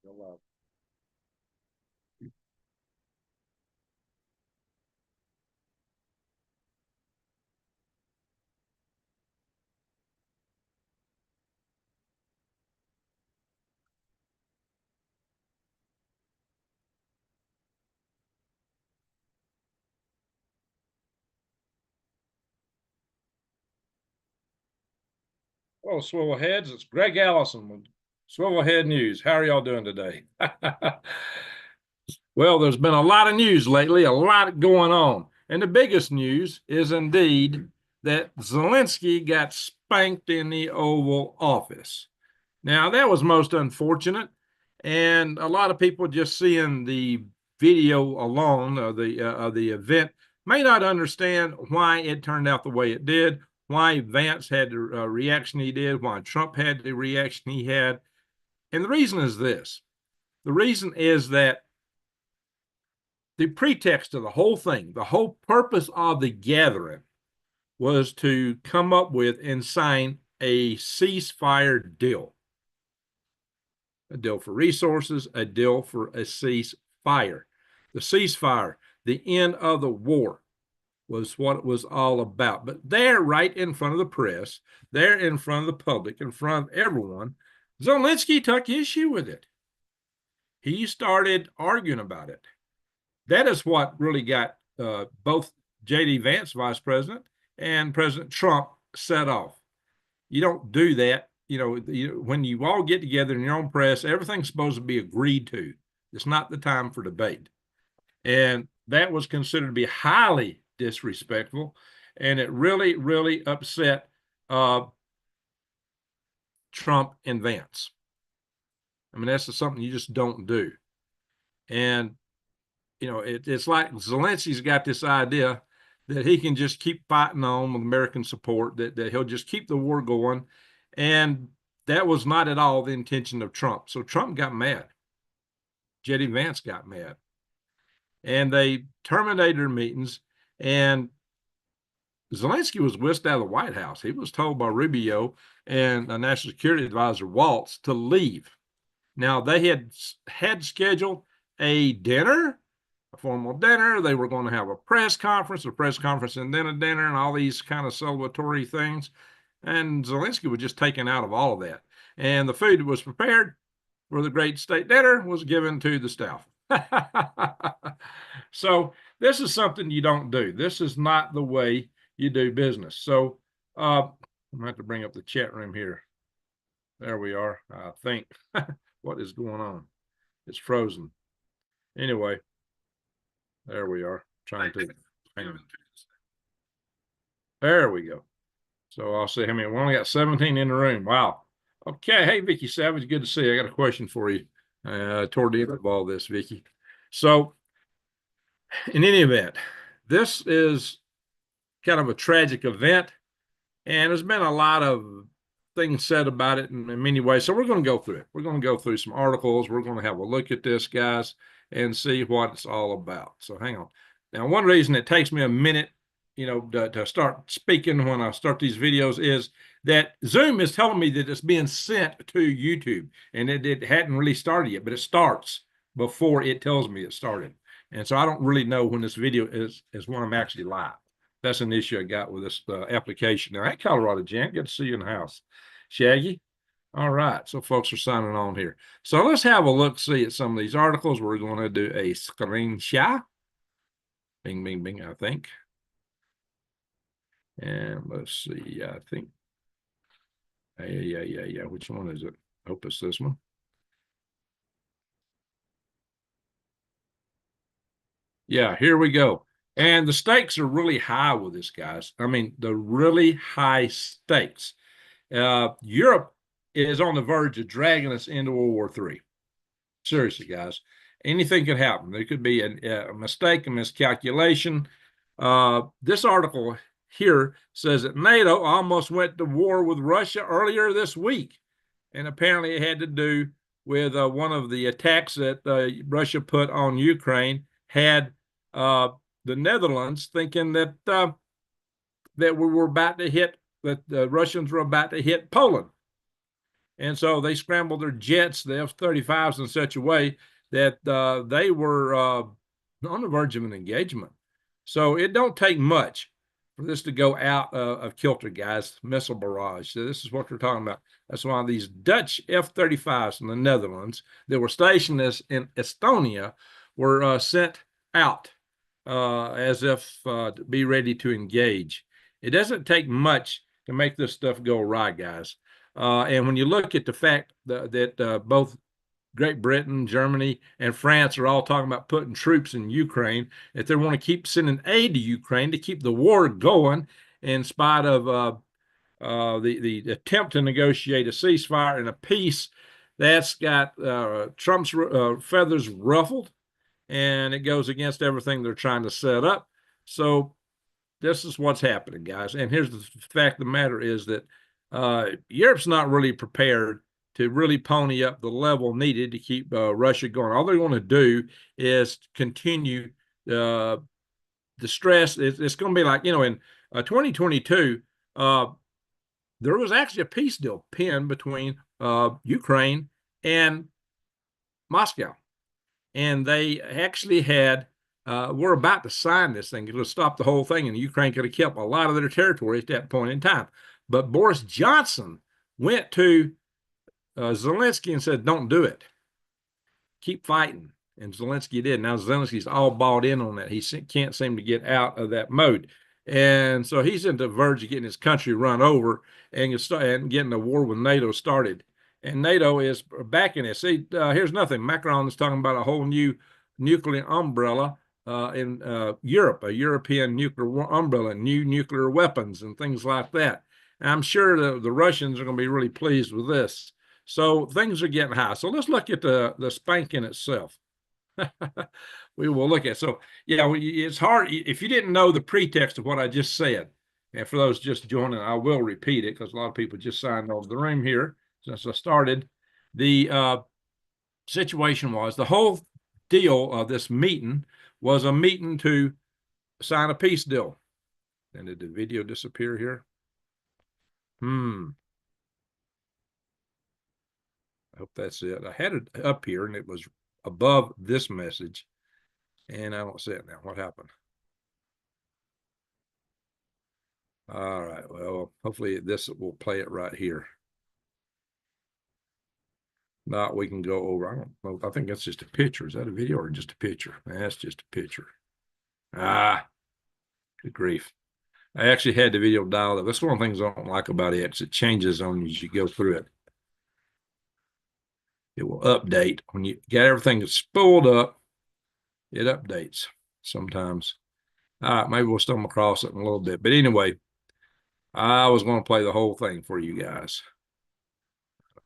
You'll, Well, Swivel Heads, it's Greg Allison with Swivel Head News. How are y'all doing today? Well, there's been a lot of news lately, a lot going on. And the biggest news is indeed that Zelensky got spanked in the Oval Office. Now, that was most unfortunate. And a lot of people just seeing the video alone of the event may not understand why it turned out the way it did, why Vance had the reaction he did, why Trump had the reaction he had. And the reason is this. The reason is that the pretext of the whole thing, the whole purpose of the gathering was to come up with and sign a ceasefire deal. A deal for resources, a deal for a ceasefire. The ceasefire, the end of the war, was what it was all about. But there, right in front of the press, there in front of the public, in front of everyone, Zelensky took issue with it. He started arguing about it. That is what really got both J.D. Vance, vice president, and President Trump set off. You don't do that. When you all get together in your own press, everything's supposed to be agreed to. It's not the time for debate. And that was considered to be highly disrespectful. And it really, really upset Trump and Vance. I mean, that's something you just don't do. And, it's like Zelensky's got this idea that he can just keep fighting on with American support, that he'll just keep the war going. And that was not at all the intention of Trump. So Trump got mad. J.D. Vance got mad. And they terminated their meetings. And Zelensky was whisked out of the White House. He was told by Rubio and the National Security Advisor Waltz to leave. Now, they had scheduled a dinner, a formal dinner. They were going to have a press conference, and then a dinner, and all these kind of celebratory things. And Zelensky was just taken out of all of that. And the food that was prepared for the great state dinner was given to the staff. So this is something you don't do. This is not the way you do business. So I'm going to have to bring up the chat room here. There we are, I think. What is going on? It's frozen. Anyway, there we are. Trying to. There we go. So I'll see how many. We only got 17 in the room. Wow. Okay. Hey, Vicky Savage. Good to see you. I got a question for you toward the end of all this, Vicky. So, in any event, this is kind of a tragic event, and there's been a lot of things said about it in many ways. So we're going to go through it. We're going to go through some articles. We're going to have a look at this, guys, and see what it's all about. So hang on. Now, one reason it takes me a minute, to start speaking when I start these videos is that Zoom is telling me that it's being sent to YouTube, and it hadn't really started yet, but it starts before it tells me it started. And so I don't really know when this video is when I'm actually live. That's an issue I got with this application. Now, hey, Colorado Jan, good to see you in the house. Shaggy. All right. So folks are signing on here. So let's have a look, see at some of these articles. We're going to do a screenshot. Bing, bing, bing, I think. And let's see. I think. Yeah. Which one is it? I hope it's this one. Yeah, here we go. And the stakes are really high with this, guys. I mean, the really high stakes. Europe is on the verge of dragging us into World War III. Seriously, guys. Anything could happen. There could be a mistake, a miscalculation. This article here says that NATO almost went to war with Russia earlier this week. And apparently it had to do with one of the attacks that Russia put on Ukraine had the Netherlands thinking that that we were about to hit, that the Russians were about to hit Poland. And so they scrambled their jets, the F-35s, in such a way that they were on the verge of an engagement. So it don't take much for this to go out of kilter, guys. Missile barrage. So this is what we're talking about. That's why these Dutch F-35s in the Netherlands that were stationed in Estonia were sent out as if to be ready to engage. It doesn't take much to make this stuff go right, guys. And when you look at the fact that both Great Britain, Germany, and France are all talking about putting troops in Ukraine, if they want to keep sending aid to Ukraine to keep the war going, in spite of the attempt to negotiate a ceasefire and a peace, that's got Trump's feathers ruffled, and it goes against everything they're trying to set up. So this is what's happening, guys. And here's the fact of the matter is that Europe's not really prepared to really pony up the level needed to keep Russia going. All they want to do is continue the stress. It's going to be like, in 2022, there was actually a peace deal pinned between Ukraine and Moscow. And they actually were about to sign this thing. It would stop the whole thing, and Ukraine could have kept a lot of their territory at that point in time. But Boris Johnson went to Zelensky and said, don't do it. Keep fighting. And Zelensky did. Now Zelensky's all bought in on that. He can't seem to get out of that mode. And so he's in the verge of getting his country run over and getting the war with NATO started. And NATO is backing it. See, here's nothing. Macron is talking about a whole new nuclear umbrella in Europe, a European nuclear umbrella, new nuclear weapons and things like that. And I'm sure the Russians are going to be really pleased with this. So things are getting high. So let's look at the spanking itself. We will look at. So, yeah, it's hard. If you didn't know the pretext of what I just said, and for those just joining, I will repeat it because a lot of people just signed over the room here since I started. The situation was the whole deal of this meeting was a meeting to sign a peace deal. And did the video disappear here? I hope that's it. I had it up here and it was above this message, and I don't see it now. What happened? All right. Well, hopefully this will play it right here. Not we can go over. I don't know. I think that's just a picture. Is that a video or just a picture? That's just a picture. Good grief. I actually had the video dialed up. That's one of the things I don't like about it. It changes on you as you go through it. It will update when you get everything spooled up. It updates sometimes. All right, maybe we'll stumble across it in a little bit. But anyway, I was going to play the whole thing for you guys.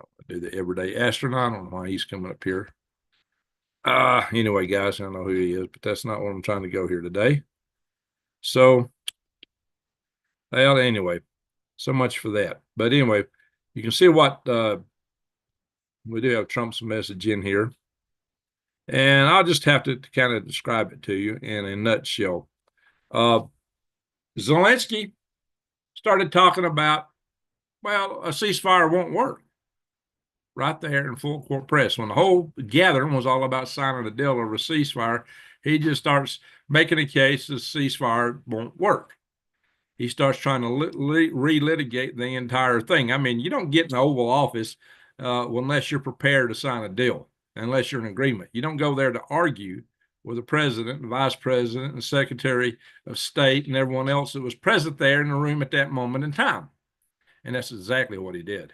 I'll do the everyday astronaut. I don't know why he's coming up here. Anyway, guys, I don't know who he is, but that's not what I'm trying to go here today. So, well, anyway, so much for that. But anyway, you can see what we do have Trump's message in here. And I'll just have to kind of describe it to you in a nutshell. Zelensky started talking about, well, a ceasefire won't work right there in full court press. When the whole gathering was all about signing a deal or a ceasefire, he just starts making a case the ceasefire won't work. He starts trying to relitigate the entire thing. I mean, you don't get in the Oval Office unless you're prepared to sign a deal, unless you're in agreement. You don't go there to argue with the president, the vice president, and secretary of state, and everyone else that was present there in the room at that moment in time. And that's exactly what he did.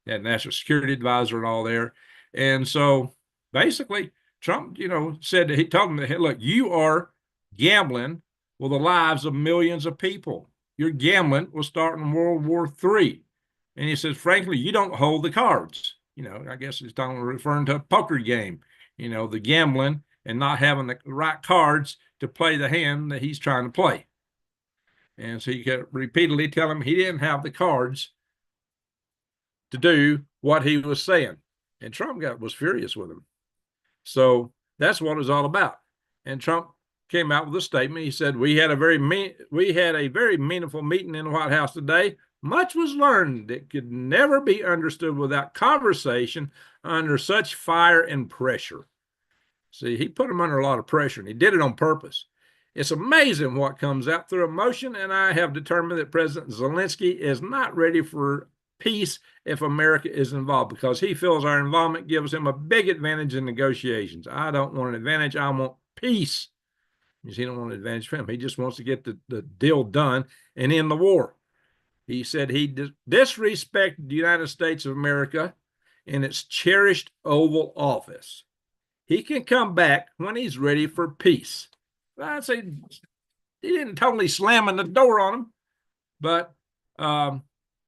He had national security advisor and all there. And so basically, Trump, said that he told him that, hey, look, you are gambling with the lives of millions of people. Your gambling will start in World War III. And he says, frankly, you don't hold the cards. I guess he's referring to a poker game, the gambling and not having the right cards to play the hand that he's trying to play. And so you kept repeatedly tell him he didn't have the cards to do what he was saying. And Trump was furious with him. So that's what it was all about. And Trump came out with a statement. He said, we had a very meaningful meeting in the White House today. much was learned that could never be understood without conversation under such fire and pressure. See, he put him under a lot of pressure, and he did it on purpose. It's amazing what comes out through emotion, and I have determined that President Zelensky is not ready for peace if America is involved, because he feels our involvement gives him a big advantage in negotiations. I don't want an advantage. I want peace. He don't want an advantage for him. He just wants to get the deal done and end the war. He said he disrespected the United States of America in its cherished Oval Office. He can come back when he's ready for peace. I'd say he didn't totally slamming the door on him, but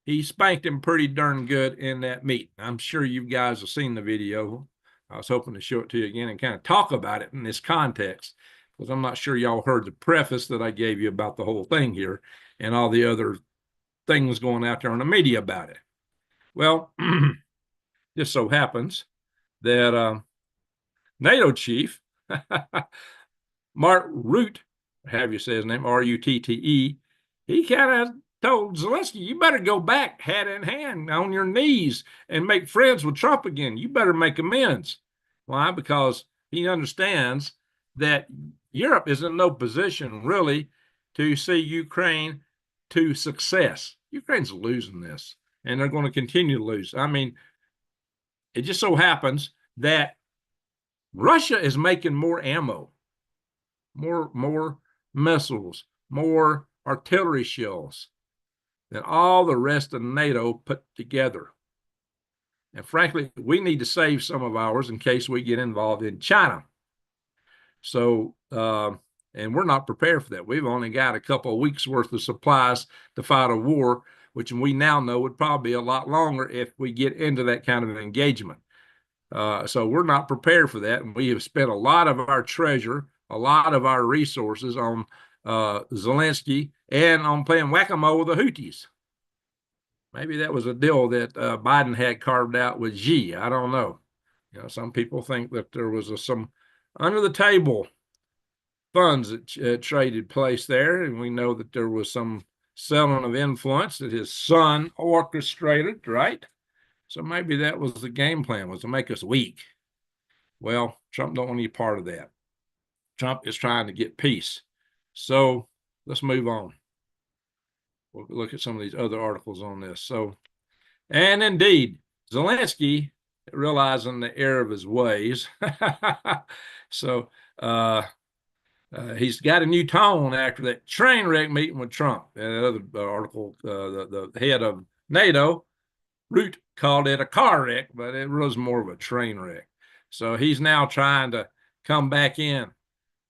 he spanked him pretty darn good in that meeting. I'm sure you guys have seen the video. I was hoping to show it to you again and kind of talk about it in this context, because I'm not sure y'all heard the preface that I gave you about the whole thing here and all the other things going out there on the media about it. Well, just so happens that NATO chief, Mark Rutte, have you say his name, Rutte, he kind of told Zelensky, you better go back hat in hand on your knees and make friends with Trump again. You better make amends. Why? Because he understands that Europe is in no position really to see Ukraine to success. Ukraine's losing this, and they're going to continue to lose. I mean, it just so happens that Russia is making more ammo, more missiles, more artillery shells than all the rest of NATO put together. And frankly, we need to save some of ours in case we get involved in China. So, and we're not prepared for that. We've only got a couple of weeks worth of supplies to fight a war, which we now know would probably be a lot longer if we get into that kind of engagement. So we're not prepared for that. And we have spent a lot of our treasure, a lot of our resources on Zelensky and on playing whack-a-mole with the Houthis. Maybe that was a deal that Biden had carved out with Xi. I don't know. You know, some people think that there was some under-the-table funds that traded place there, and we know that there was some selling of influence that his son orchestrated, right? So maybe that was the game plan, was to make us weak. Well, Trump don't want any part of that. Trump is trying to get peace. So let's move on. We'll look at some of these other articles on this. So, and indeed, Zelensky, realizing the error of his ways, so he's got a new tone after that train wreck meeting with Trump. Another article, the head of NATO, Rutte, called it a car wreck, but it was more of a train wreck. So he's now trying to come back in,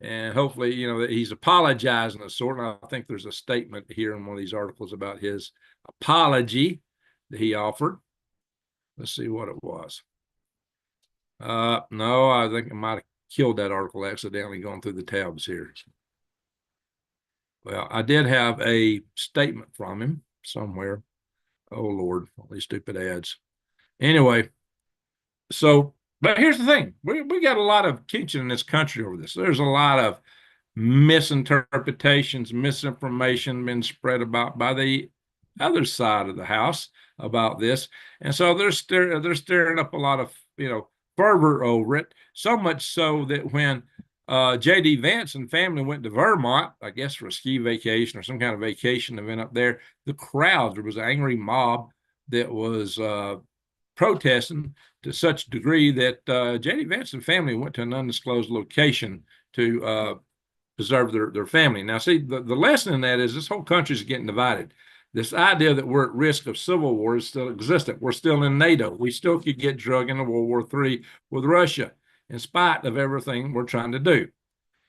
and hopefully, you know, that he's apologizing of sort. And I think there's a statement here in one of these articles about his apology that he offered. Let's see what it was. No, I think I might have killed that article accidentally going through the tabs here. Well, I did have a statement from him somewhere. Oh, Lord, all these stupid ads. Anyway, so, but here's the thing. We got a lot of tension in this country over this. There's a lot of misinterpretations, misinformation been spread about by the other side of the house about this. And so they're stirring up a lot of, you know, fervor over it, so much so that when J.D. Vance and family went to Vermont, I guess for a ski vacation or some kind of vacation event up there, the crowds, there was an angry mob that was protesting to such a degree that J.D. Vance and family went to an undisclosed location to preserve their family. Now, see, the lesson in that is this whole country is getting divided. This idea that we're at risk of civil war is still existent. We're still in NATO. We still could get drug into World War III with Russia, in spite of everything we're trying to do.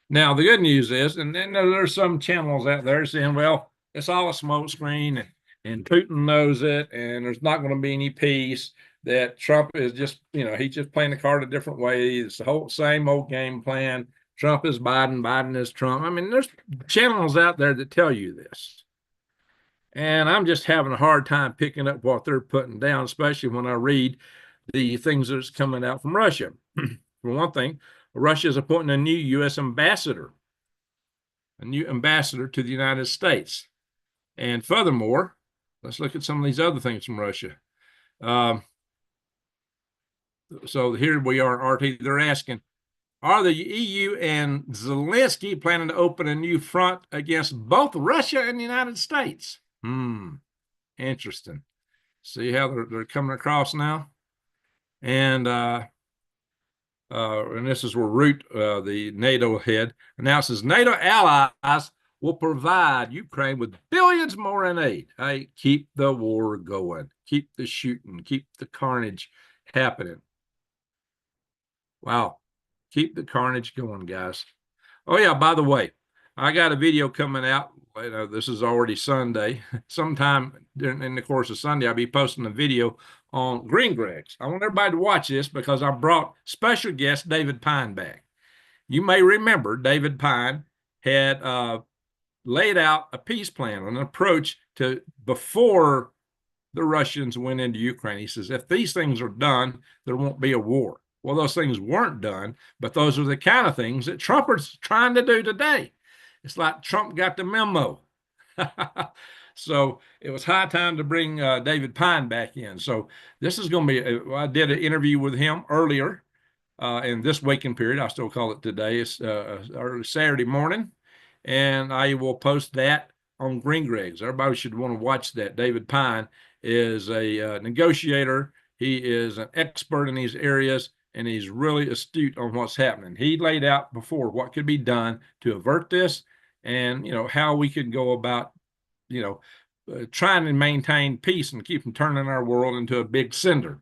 Now, the good news is, and then there's some channels out there saying, well, it's all a smokescreen, and Putin knows it, and there's not going to be any peace, that Trump is just, you know, he's just playing the card a different way. It's the whole same old game plan. Trump is Biden, Biden is Trump. I mean, there's channels out there that tell you this. And I'm just having a hard time picking up what they're putting down, especially when I read the things that's coming out from Russia. For one thing, Russia is appointing a new U.S. ambassador, to the United States. And furthermore, let's look at some of these other things from Russia. So here we are, RT. They're asking, are the EU and Zelensky planning to open a new front against both Russia and the United States? Interesting. See how they're coming across now? And this is where Root, the NATO head, announces NATO allies will provide Ukraine with billions more in aid. Hey, keep the war going. Keep the shooting. Keep the carnage happening. Wow. Keep the carnage going, guys. Oh, yeah, by the way, I got a video coming out. This is already Sunday. Sometime in the course of Sunday, I'll be posting a video on green Gregs. I want everybody to watch this because I brought special guest David Pine back. You may remember David Pine had laid out a peace plan, an approach to before the Russians went into Ukraine. He says, if these things are done, there won't be a war. Well, those things weren't done, but those are the kind of things that Trump is trying to do today. It's like Trump got the memo. So it was high time to bring David Pine back in. So this is going to be, I did an interview with him earlier in this waking period. I still call it today. It's early Saturday morning, and I will post that on Green Gregs. Everybody should want to watch that. David Pine is a negotiator. He is an expert in these areas, and he's really astute on what's happening. He laid out before what could be done to avert this, and how we could go about trying to maintain peace and keep from turning our world into a big cinder.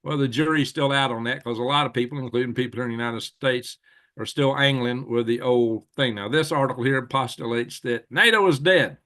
Well, the jury's still out on that because a lot of people, including people here in the United States, are still angling with the old thing. Now, this article here postulates that NATO is dead.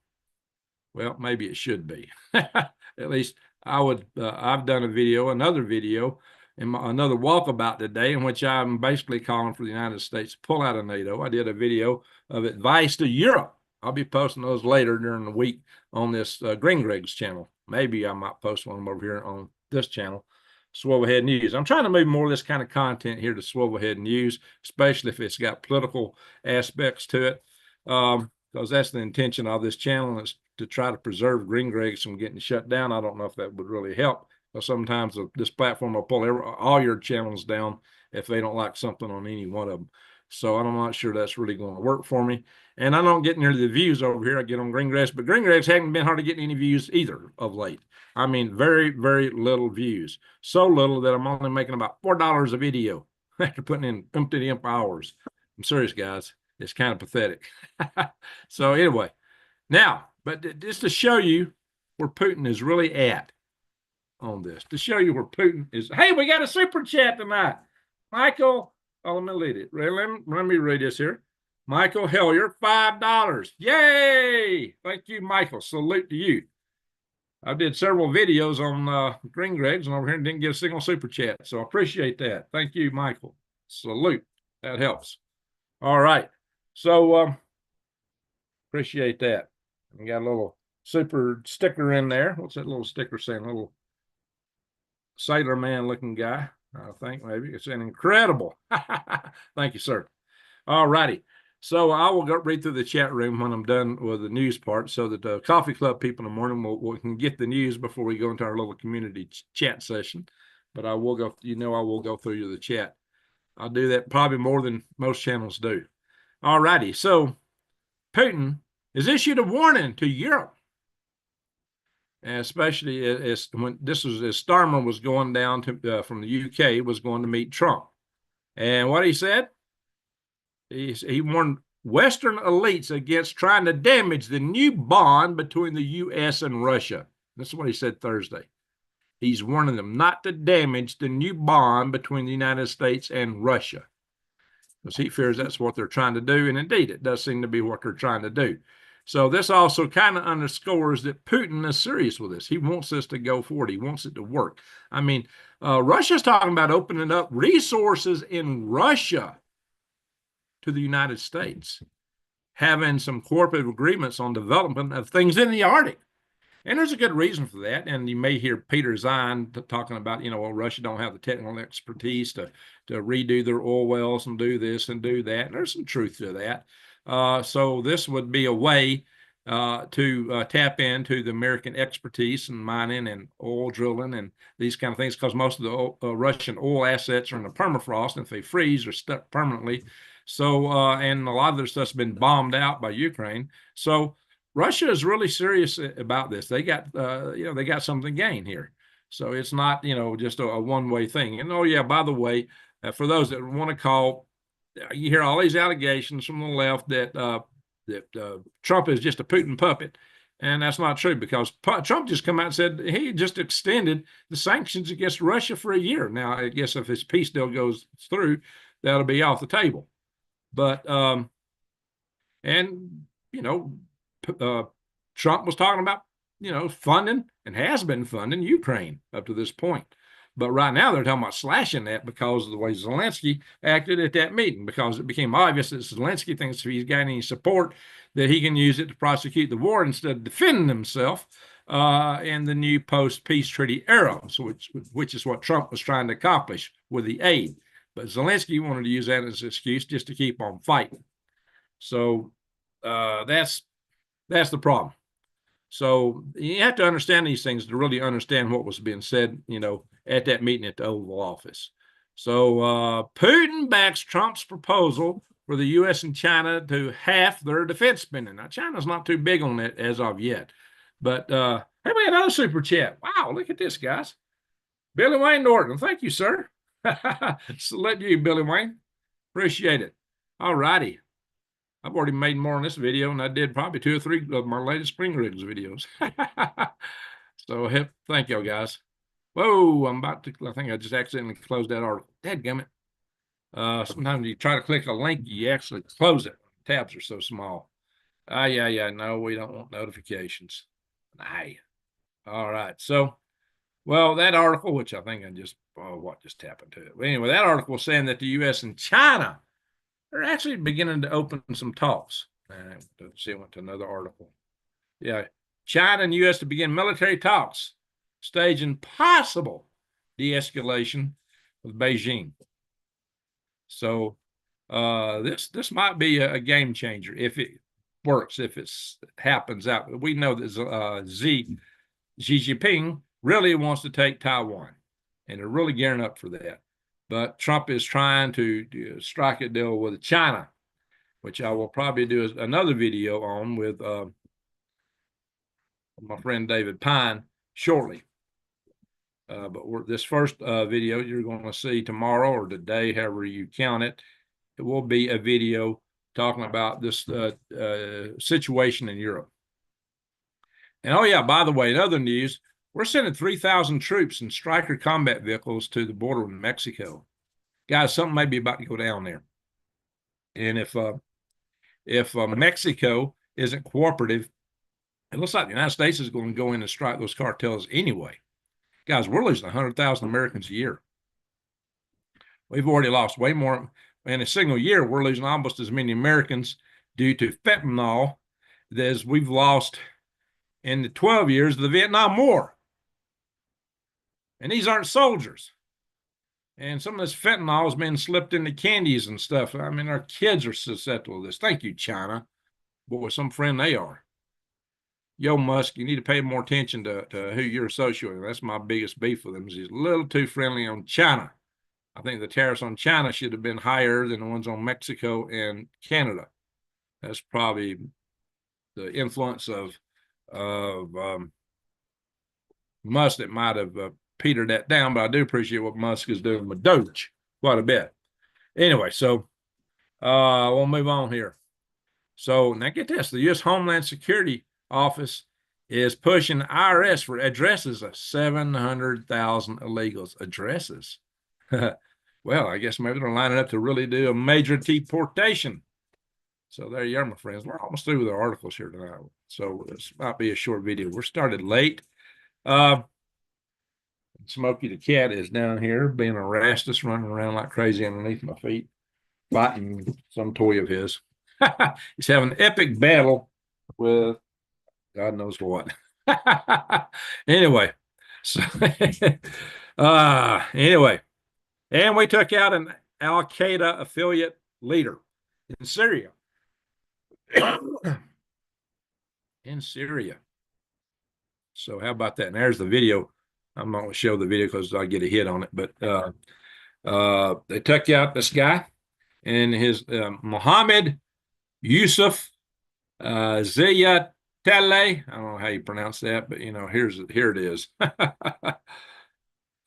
Well, maybe it should be. At least I've done another video, in another walkabout today, in which I'm basically calling for the United States to pull out of NATO. I did a video of advice to Europe. I'll be posting those later during the week on this Green Gregs channel. Maybe I might post one of them over here on this channel, Swivelhead News. I'm trying to move more of this kind of content here to Swivelhead News, especially if it's got political aspects to it, because that's the intention of this channel, is to try to preserve Green Gregs from getting shut down. I don't know if that would really help. Sometimes this platform will pull all your channels down if they don't like something on any one of them. So I'm not sure that's really going to work for me. And I don't get near the views over here I get on Green Gregs, but Green Gregs haven't been hardly getting any views either of late. I mean, very, very little views. So little that I'm only making about $4 a video after putting in umpty hours. I'm serious, guys. It's kind of pathetic. So anyway, now, but just to show you where Putin is really at on this, to show you where Putin is. Hey, we got a super chat tonight. Michael, let me read it. Let me read this here. Michael Hellier, $5. Yay! Thank you, Michael. Salute to you. I did several videos on Green Gregs and over here and didn't get a single super chat. So I appreciate that. Thank you, Michael. Salute. That helps. All right. So appreciate that. We got a little super sticker in there. What's that little sticker saying? A little sailor man looking guy. I think maybe it's an incredible. Thank you, sir. All righty. So I will go read through the chat room when I'm done with the news part, so that the coffee club people in the morning we can get the news before we go into our little community chat session. But I will go, I will go through the chat. I'll do that probably more than most channels do. All righty. So Putin has issued a warning to Europe, and especially as when this was as Starmer was going down to from the UK, was going to meet Trump. And what he said, he warned Western elites against trying to damage the new bond between the U.S. and Russia. This is what he said Thursday. He's warning them not to damage the new bond between the United States and Russia, because he fears that's what they're trying to do. And indeed, it does seem to be what they're trying to do. So this also kind of underscores that Putin is serious with this. He wants this to go forward. He wants it to work. I mean, Russia's talking about opening up resources in Russia to the United States, having some cooperative agreements on development of things in the Arctic. And there's a good reason for that. And you may hear Peter Zeihan talking about, well, Russia don't have the technical expertise to redo their oil wells and do this and do that. And there's some truth to that. So this would be a way to tap into the American expertise in mining and oil drilling and these kind of things, because most of the Russian oil assets are in the permafrost, and if they freeze, they're stuck permanently. So, and a lot of their stuff's been bombed out by Ukraine. So Russia is really serious about this. They got, they got something to gain here. So it's not, just a one-way thing. And oh yeah, by the way, for those that want to call, you hear all these allegations from the left that Trump is just a Putin puppet. And that's not true, because Trump just come out and said he just extended the sanctions against Russia for a year. Now, I guess if his peace deal goes through, that'll be off the table. But, Trump was talking about, funding, and has been funding Ukraine up to this point. But right now they're talking about slashing that because of the way Zelensky acted at that meeting, because it became obvious that Zelensky thinks if he's got any support, that he can use it to prosecute the war instead of defending himself in the new post-peace treaty era, which is what Trump was trying to accomplish with the aid. But Zelensky wanted to use that as an excuse just to keep on fighting. So that's the problem. So you have to understand these things to really understand what was being said, at that meeting at the Oval Office. So Putin backs Trump's proposal for the U.S. and China to half their defense spending. Now, China's not too big on that as of yet. But hey, we had another super chat. Wow, look at this, guys. Billy Wayne Norton, thank you, sir. Salute you, Billy Wayne. Appreciate it. All righty. I've already made more in this video than I did probably 2 or 3 of my latest Spring Rigs videos. So thank y'all, guys. Whoa, I think I just accidentally closed that article. Dadgummit. Sometimes you try to click a link, you actually close it. Tabs are so small. Yeah, no, we don't want notifications. Nah. All right, so, well, that article, which I think I just happened to it. But anyway, that article was saying that the U.S. and China are actually beginning to open some talks. Let's see, I went to another article. Yeah, China and U.S. to begin military talks, staging possible de-escalation with Beijing. So this might be a game changer if it works, if it happens out. We know that Xi Jinping really wants to take Taiwan, and they're really gearing up for that. But Trump is trying to strike a deal with China, which I will probably do another video on with my friend David Pine shortly. But this first video you're going to see tomorrow or today, however you count it, it will be a video talking about this situation in Europe. And oh yeah, by the way, in other news, we're sending 3,000 troops in Stryker combat vehicles to the border with Mexico. Guys, something may be about to go down there. And if Mexico isn't cooperative, it looks like the United States is going to go in and strike those cartels anyway. Guys, we're losing 100,000 Americans a year. We've already lost way more. In a single year, we're losing almost as many Americans due to fentanyl as we've lost in the 12 years of the Vietnam War. And these aren't soldiers. And some of this fentanyl has been slipped into candies and stuff. I mean, our kids are susceptible to this. Thank you, China. Boy, some friend they are. Yo, Musk, you need to pay more attention to who you're associating with. That's my biggest beef with them, is he's a little too friendly on China. I think the tariffs on China should have been higher than the ones on Mexico and Canada. That's probably the influence of Musk that might have petered that down, but I do appreciate what Musk is doing with DOGE quite a bit. Anyway, so we'll move on here. So now get this, the U.S. Homeland Security Office is pushing IRS for addresses of 700,000 illegals. Addresses. Well, I guess maybe they're lining up to really do a major deportation. So there you are, my friends. We're almost through with our articles here tonight. So this might be a short video. We're started late. Smokey the cat is down here being a rastus, running around like crazy underneath my feet, fighting some toy of his. He's having an epic battle with God knows what. Anyway, so anyway, and we took out an Al-Qaeda affiliate leader in Syria. in Syria. So how about that? And there's the video. I'm not going to show the video because I get a hit on it, but they took out this guy and his Mohammed Yusuf Ziyatele. I don't know how you pronounce that, but here it is.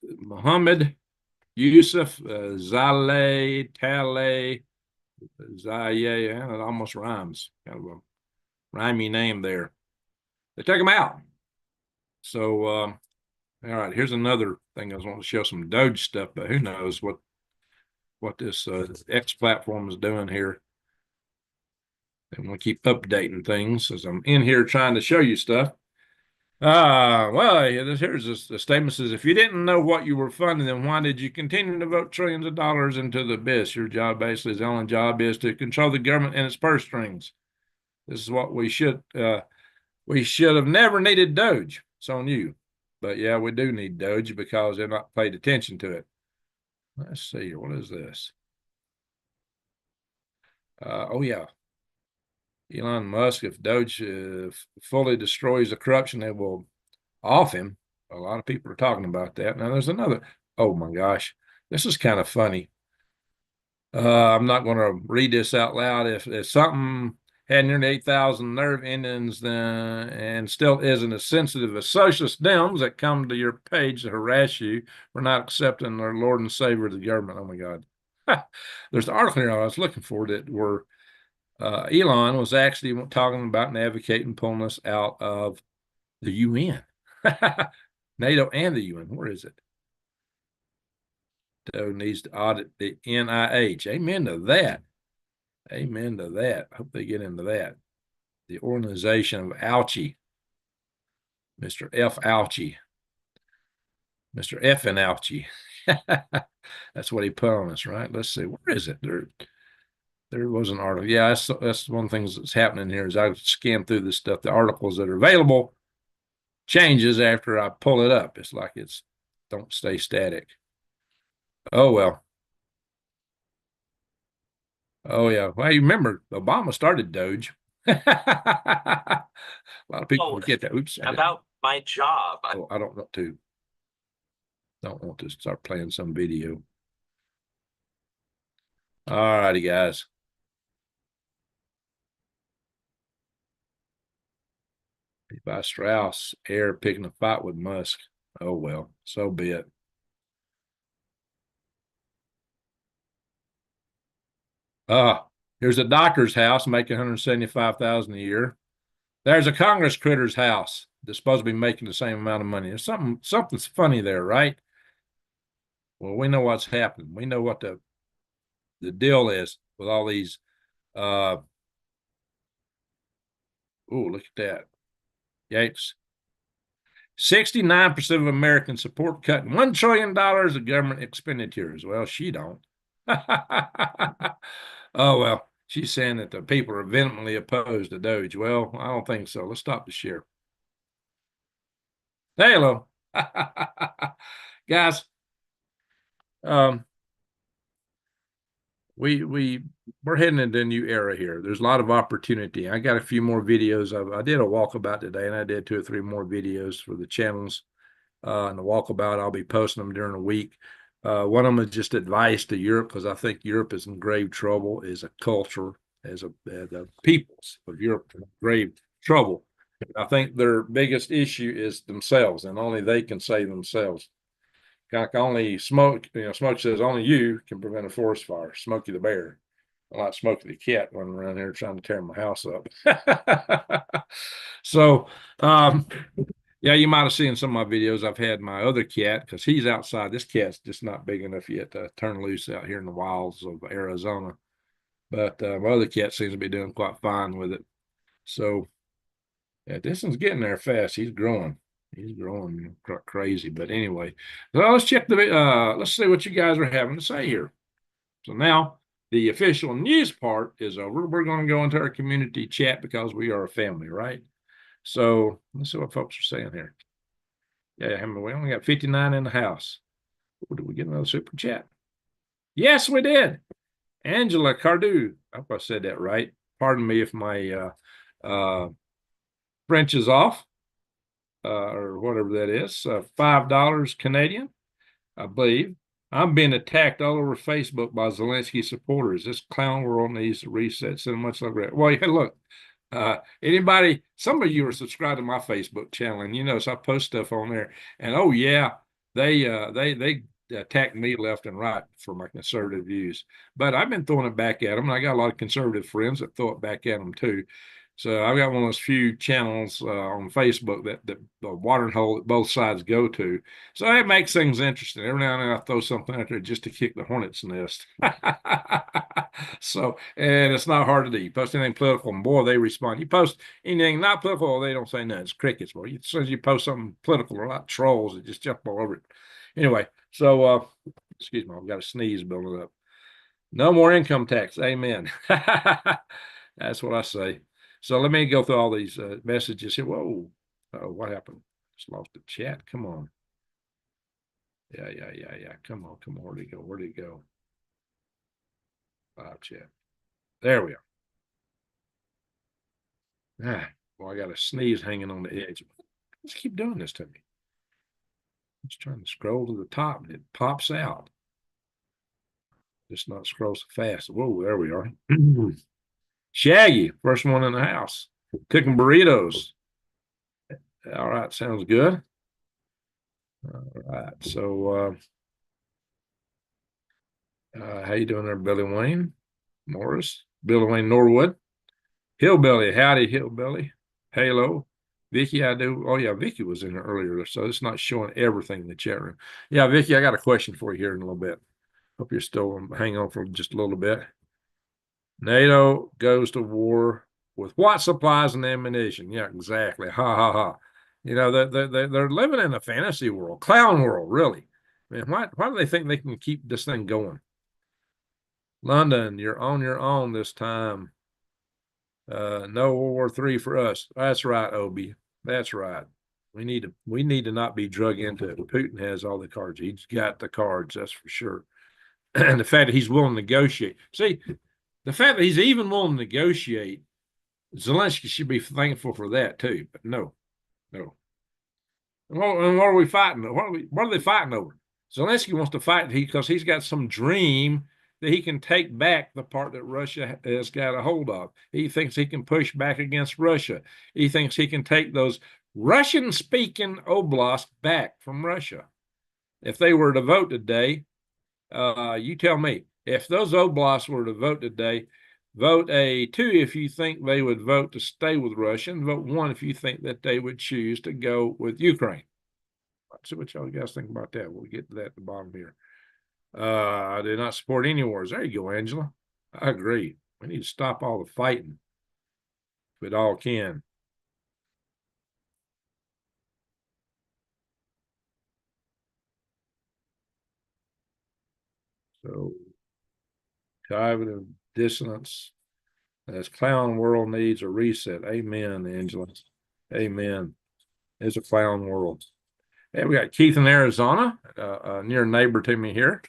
Mohammed Yusuf Zale Tale Zaye. It almost rhymes. Kind of a rhymey name there. They took him out. So, all right, here's another thing I was wanting to show some Doge stuff, but who knows what this X platform is doing here. And we'll keep updating things as I'm in here trying to show you stuff. Well, here's the statement says, if you didn't know what you were funding, then why did you continue to vote trillions of dollars into the abyss? Your job basically is the only job is to control the government and its purse strings. This is what we should have never needed DOGE. It's on you. But yeah, we do need DOGE because they're not paid attention to it. Let's see here. What is this? Oh yeah. Elon Musk, if DOGE fully destroys the corruption, they will off him. A lot of people are talking about that. Now there's another. Oh my gosh, this is kind of funny. I'm not going to read this out loud. If something had nearly 8,000 nerve endings and still isn't as sensitive as socialist Dems that come to your page to harass you for not accepting their Lord and Savior, the government. Oh my God. There's an article here I was looking for that where Elon was actually talking about and advocating pulling us out of the UN, NATO and the UN. Where is it? DOGE needs to audit the NIH. Amen to that. Amen to that. Hope they get into that. The organization of Ouchie, Mr. F. Ouchie, Mr. F. and Ouchie. That's what he put on us, right? Let's see. Where is it? There was an article. Yeah, that's one of the things that's happening here is I scan through this stuff. The articles that are available changes after I pull it up. It's like don't stay static. Oh, well. Oh, yeah. Well, you remember Obama started DOGE. A lot of people forget that. Oops. About my job. Oh, I don't want to start playing some video. All righty, guys. By Strauss, Air picking a fight with Musk. Oh, well, so be it. Here's a doctor's house making $175,000 a year. There's a Congress critter's house that's supposed to be making the same amount of money. There's something's funny there, right? Well, we know what's happening. We know what the deal is with all these. Oh, look at that. Yikes. 69% of Americans support cutting $1 trillion of government expenditures. Well, she don't. Oh, well, she's saying that the people are vehemently opposed to DOGE. Well, I don't think so. Let's stop the share. Hey, hello. Guys, we're heading into a new era here. There's a lot of opportunity. I got a few more videos. I did a walkabout today, and I did 2 or 3 more videos for the channels. And the walkabout, I'll be posting them during the week. One of them is just advice to Europe, because I think Europe is in grave trouble as a culture, as the peoples of Europe are in grave trouble. I think their biggest issue is themselves, and only they can save themselves. Like only Smoke, Smoke says only you can prevent a forest fire. Smokey the Bear. I like Smokey the Cat running around here trying to tear my house up. So, yeah, you might have seen some of my videos. I've had my other cat, because he's outside. This cat's just not big enough yet to turn loose out here in the wilds of Arizona. But my other cat seems to be doing quite fine with it. So, yeah, this one's getting there fast. He's growing. He's growing crazy. But anyway, so let's check let's see what you guys are having to say here. So now the official news part is over. We're going to go into our community chat because we are a family, right? So let's see what folks are saying here. Yeah, we only got 59 in the house. Did we get another super chat? Yes, we did. Angela Cardew. I hope I said that right. Pardon me if my French is off, or whatever that is, $5 Canadian, I believe. I'm being attacked all over Facebook by Zelensky supporters. This clown world needs to reset. So much like that. Well, yeah, look, anybody, some of you are subscribed to my Facebook channel, and you know, so I post stuff on there. And oh yeah, they attack me left and right for my conservative views. But I've been throwing it back at them, and I got a lot of conservative friends that throw it back at them too. So I've got one of those few channels on Facebook that the watering hole that both sides go to. So it makes things interesting. Every now and then I throw something out there just to kick the hornet's nest. So, and it's not hard to do. You post anything political, and boy, they respond. You post anything not political, they don't say nothing. It's crickets. Well, as soon as you post something political, they're like trolls that just jump all over it. Anyway, so excuse me, I've got a sneeze building up. No more income tax. Amen. That's what I say. So let me go through all these messages here. Whoa, what happened? Just lost the chat. Come on. Yeah. Come on. Where'd it go? Live chat. There we are. Well, I got a sneeze hanging on the edge. Let's keep doing this to me. I'm just trying to scroll to the top and it pops out. Just not scroll so fast. Whoa, there we are. Shaggy, first one in the house. Cooking burritos. All right, sounds good. All right, so how you doing there, Billy Wayne Morris? Billy Wayne Norwood. Hillbilly, howdy, Hillbilly. Halo. Vicky, I do. Oh, yeah, Vicky was in there earlier, so it's not showing everything in the chat room. Yeah, Vicky, I got a question for you here in a little bit. Hope you're still hang on for just a little bit. NATO goes to war with what supplies and ammunition? Yeah, exactly. Ha ha ha. You know, they're living in a fantasy world, clown world, really. I mean, why do they think they can keep this thing going? London, you're on your own this time. No World War III for us. That's right, Obi. That's right. We need to not be drug into it. Putin has all the cards. He's got the cards, that's for sure. And the fact that he's willing to negotiate. See, the fact that he's even willing to negotiate, Zelensky should be thankful for that too. But no. And what are we fighting? What are they fighting over? Zelensky wants to fight because he's got some dream that he can take back the part that Russia has got a hold of. He thinks he can push back against Russia. He thinks he can take those Russian-speaking oblasts back from Russia. If they were to vote today, you tell me, if those oblasts were to vote today, vote a 2 if you think they would vote to stay with Russia, and vote 1 if you think that they would choose to go with Ukraine. Let's see what y'all guys think about that. We'll get to that at the bottom here. I do not support any wars. There you go, Angela. I agree. We need to stop all the fighting if it all can. So, cognitive dissonance. This clown world needs a reset. Amen, Angela. Amen. It's a clown world. Hey, we got Keith in Arizona, near a neighbor to me here.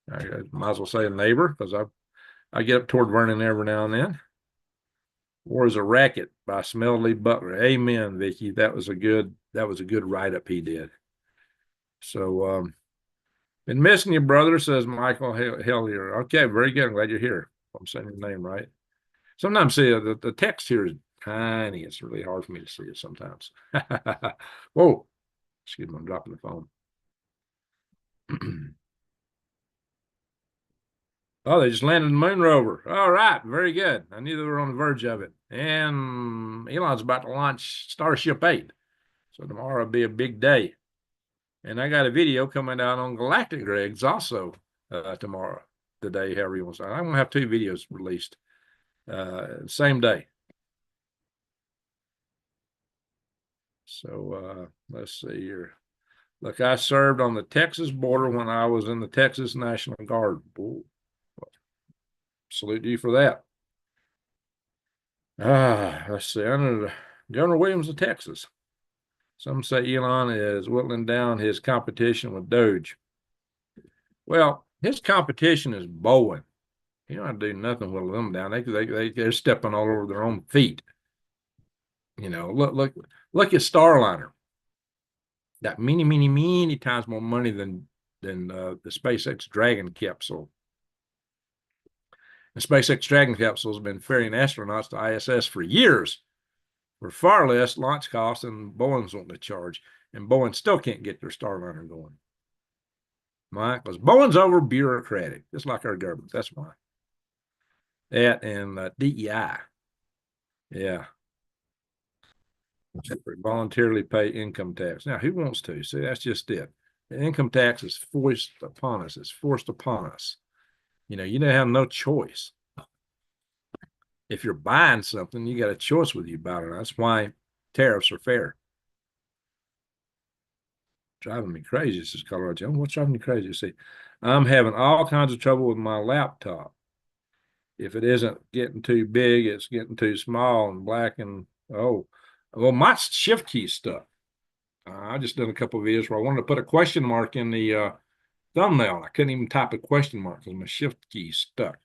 I might as well say a neighbor because I get up toward Vernon every now and then. War is a Racket by Smedley Butler. Amen, Vicky. That was a good write-up he did. So been missing you, brother, says Michael Hellier. Okay, very good. I'm glad you're here. I'm saying your name right. Sometimes see the text here is tiny. It's really hard for me to see it sometimes. Whoa, excuse me, I'm dropping the phone. Oh, they just landed the moon rover. All right, very good. I knew they were on the verge of it. And Elon's about to launch Starship 8. So tomorrow will be a big day. And I got a video coming out on Galactic Greg's also tomorrow, today, however you want to say. I'm going to have 2 videos released same day. So let's see here. Look, I served on the Texas border when I was in the Texas National Guard. Ooh. Salute you for that. Let's see. Under Governor Williams of Texas. Some say Elon is whittling down his competition with DOGE. Well, his competition is Boeing. You don't have to do nothing with them down. They're stepping all over their own feet. Look at Starliner. Got many times more money than the SpaceX Dragon capsule. The SpaceX Dragon capsule has been ferrying astronauts to ISS for years for far less launch costs than Boeing's wanting to charge. And Boeing still can't get their Starliner going. Why? Because Boeing's over bureaucratic, just like our government. That's why. That and DEI. Yeah. Voluntarily pay income tax. Now, who wants to? See, that's just it. The income tax is forced upon us. It's forced upon us. You don't have no choice. If you're buying something, you got a choice with you about it. That's why tariffs are fair. Driving me crazy, says Colorado Joe. What's driving me crazy? See, I'm having all kinds of trouble with my laptop. If it isn't getting too big, it's getting too small and black and well, my shift key stuck. I just done a couple of videos where I wanted to put a question mark in the thumbnail. I couldn't even type a question mark because my shift key stuck.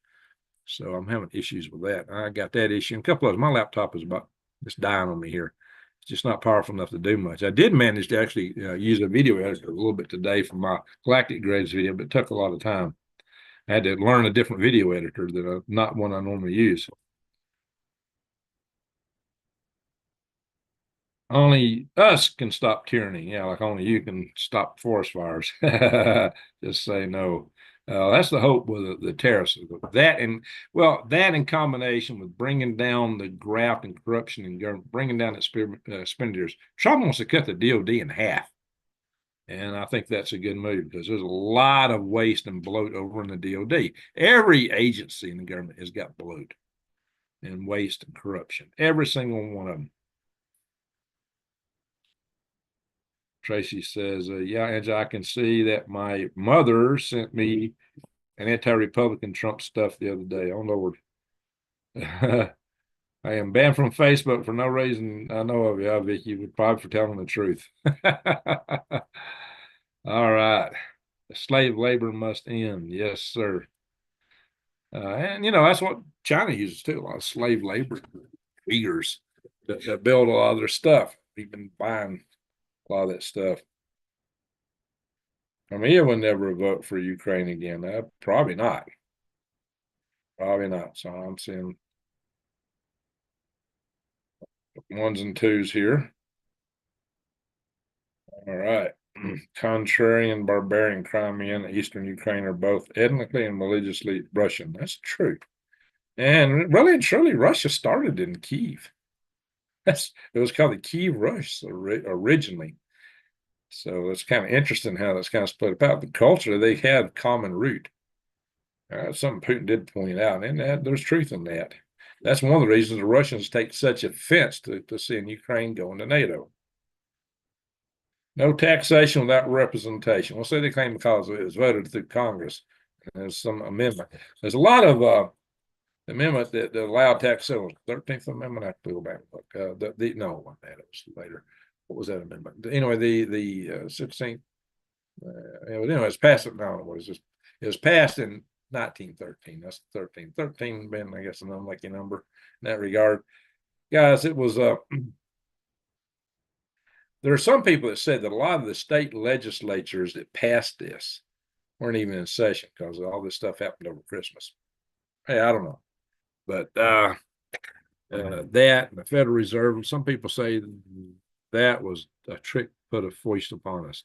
So I'm having issues with that. I got that issue. And a couple of my laptop is about just dying on me here. It's just not powerful enough to do much. I did manage to actually use a video editor a little bit today for my Galactic Grades video, but it took a lot of time. I had to learn a different video editor that not one I normally use. Only us can stop tyranny. Yeah, like only you can stop forest fires. Just say no. That's the hope with the tariffs. That in combination with bringing down the graft and corruption and government, bringing down expenditures. Trump wants to cut the DOD in half. And I think that's a good move because there's a lot of waste and bloat over in the DOD. Every agency in the government has got bloat and waste and corruption. Every single one of them. Tracy says, yeah, Angela, I can see that my mother sent me an anti-Republican Trump stuff the other day. Oh, Lord. I am banned from Facebook for no reason I know of. Yeah, Vicky, but probably for telling the truth. All right. Slave labor must end. Yes, sir. And, that's what China uses too, a lot of slave labor, Uyghurs that build a lot of their stuff. We've been buying a lot of that stuff. I mean, I would never vote for Ukraine again. Probably not. Probably not. So I'm seeing ones and twos here. All right. Contrarian, barbarian Crimea and Eastern Ukraine are both ethnically and religiously Russian. That's true. And really and truly, Russia started in Kiev. It was called the Kiev Rus originally. So it's kind of interesting how that's kind of split apart. The culture, they have common root. Something Putin did point out, and there's truth in that. That's one of the reasons the Russians take such offense to seeing Ukraine go into NATO. No taxation without representation. We'll say they claim because it was voted through Congress. There's some amendment. There's a lot of amendment that allowed taxation. 13th Amendment. I have to go back and look. No, it was later. What was that amendment? Anyway, the 16th. Anyway, it's passed. No, it was passed in 1913. That's 13. 13 been, I guess, an unlucky number in that regard. Guys, it was there are some people that said that a lot of the state legislatures that passed this weren't even in session because all this stuff happened over Christmas. Hey, I don't know. But that and the Federal Reserve, some people say that was a trick put a foist upon us.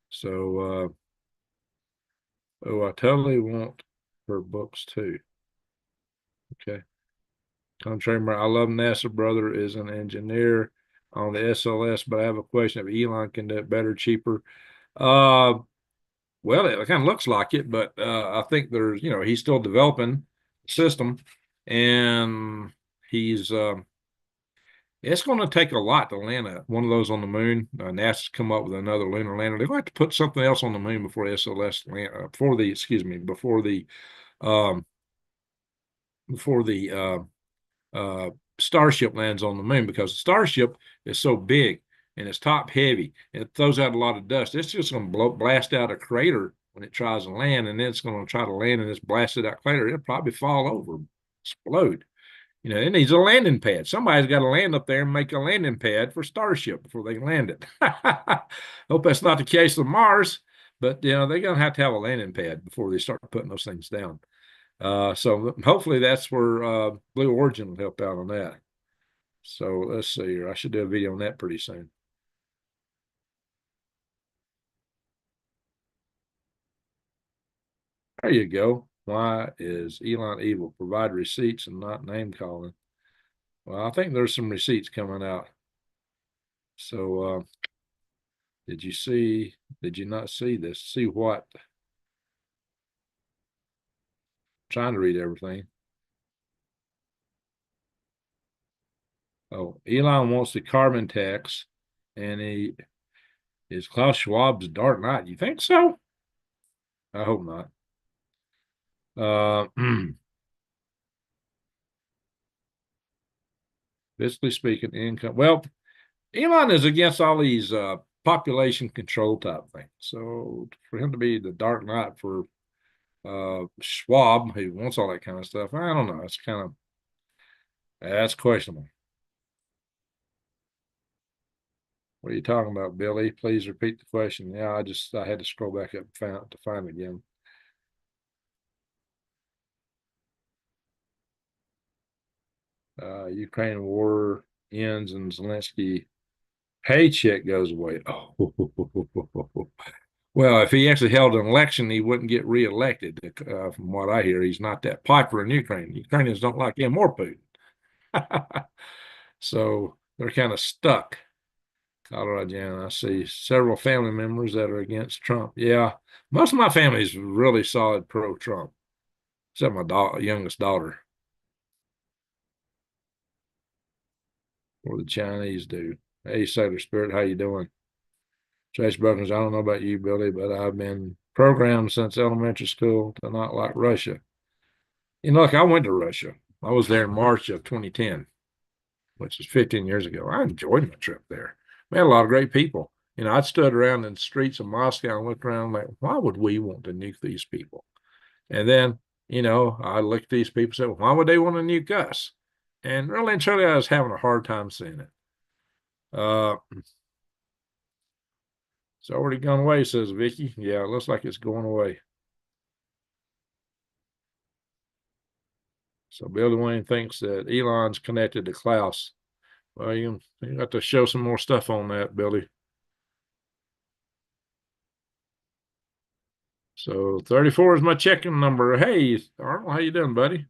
So, I totally want her books too. Okay. Contrary, I love NASA. Brother is an engineer on the SLS, but I have a question if Elon can do it better, cheaper. Well, it kind of looks like it, but I think there's, he's still developing the system, and he's it's going to take a lot to land one of those on the moon. NASA's come up with another lunar lander. They're going to have to put something else on the moon before SLS land, before the Starship lands on the moon, because the Starship is so big and it's top heavy and it throws out a lot of dust. It's just going to blast out a crater when it tries to land, and then it's going to try to land in this blasted out crater. It'll probably fall over, explode. It needs a landing pad. Somebody's got to land up there and make a landing pad for Starship before they land it. Hope that's not the case with Mars, but they're going to have a landing pad before they start putting those things down. So hopefully that's where Blue Origin will help out on that. So let's see here. I should do a video on that pretty soon. There you go. Why is Elon evil? Provide receipts and not name calling. Well, I think there's some receipts coming out. So did you not see this? See what? Trying to read everything. Oh, Elon wants the carbon tax, and he is Klaus Schwab's Dark Knight. You think so? I hope not. Fiscally speaking, income. Well, Elon is against all these population control type things. So for him to be the Dark Knight for Schwab, who wants all that kind of stuff, I don't know. That's questionable. What are you talking about, Billy? Please repeat the question. Yeah, I had to scroll back up to find it again. Ukraine war ends and Zelensky paycheck goes away. Oh, well, if he actually held an election, he wouldn't get reelected. From what I hear, he's not that popular in Ukraine. Ukrainians don't like him or Putin. So they're kind of stuck. Colorado Jan, I see several family members that are against Trump. Yeah, most of my family is really solid pro-Trump, except my youngest daughter. What the Chinese do. Hey, Sailor Spirit, how you doing? Chase Brothers, I don't know about you, Billy, but I've been programmed since elementary school to not like Russia. Look, I went to Russia. I was there in March of 2010, which is 15 years ago. I enjoyed my trip there. We had a lot of great people. I stood around in the streets of Moscow and looked around like, why would we want to nuke these people? And then, I looked at these people and said, well, why would they want to nuke us? And really and truly, I was having a hard time seeing it. It's already gone away, says Vicky. Yeah, it looks like it's going away. So Billy Wayne thinks that Elon's connected to Klaus. Well, you got to show some more stuff on that, Billy. So 34 is my checking number. Hey, Arnold, how you doing, buddy?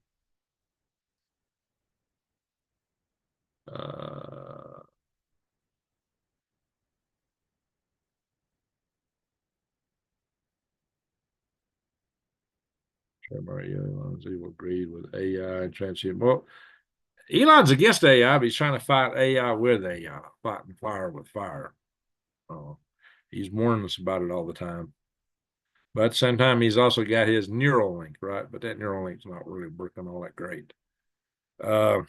Elon's evil agreed with AI and transhuman. Well, Elon's against AI, but he's trying to fight AI with AI, fighting fire with fire. He's warning us about it all the time. But at the same time, he's also got his Neuralink, right? But that Neuralink's not really working all that great. Sam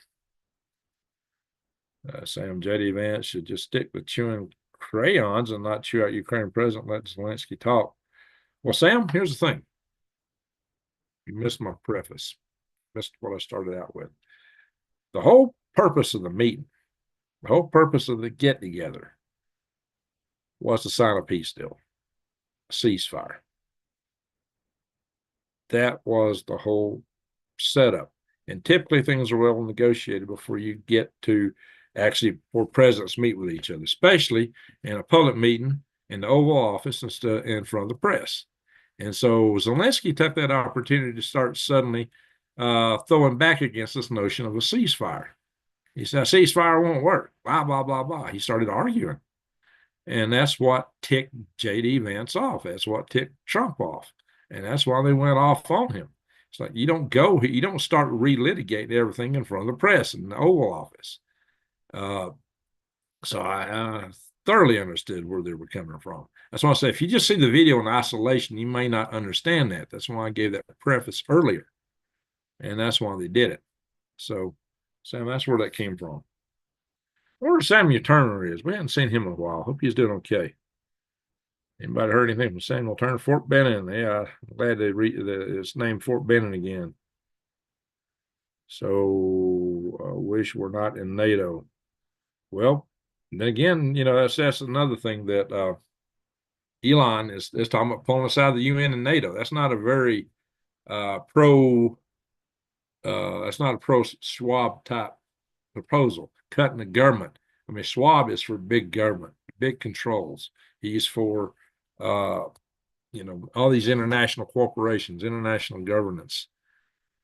JD Vance should just stick with chewing crayons and not chew out Ukraine president. Let Zelensky talk. Well, Sam, here's the thing. You missed my preface. Missed what I started out with. The whole purpose of the meeting, the whole purpose of the get together was to sign a peace deal, a ceasefire. That was the whole setup. And typically things are well negotiated before you get to actually before presidents meet with each other, especially in a public meeting in the Oval Office and in front of the press. And so Zelensky took that opportunity to start suddenly throwing back against this notion of a ceasefire. He said, a ceasefire won't work, blah, blah, blah, blah. He started arguing. And that's what ticked J.D. Vance off. That's what ticked Trump off. And that's why they went off on him. It's like you don't start relitigating everything in front of the press in the Oval Office. So I thoroughly understood where they were coming from. That's why I say if you just see the video in isolation, you may not understand that. That's why I gave that preface earlier. And that's why they did it. So, Sam, that's where that came from. Where Samuel Turner is. We haven't seen him in a while. Hope he's doing okay. Anybody heard anything from Samuel Turner? Fort Benning. Yeah, I'm glad they it's named Fort Benning again. So wish we're not in NATO. Well, then again, that's another thing that Elon is talking about pulling us out of the UN and NATO. That's not a very pro. That's not a pro Schwab type proposal. Cutting the government. I mean, Schwab is for big government, big controls. He's for all these international corporations, international governance.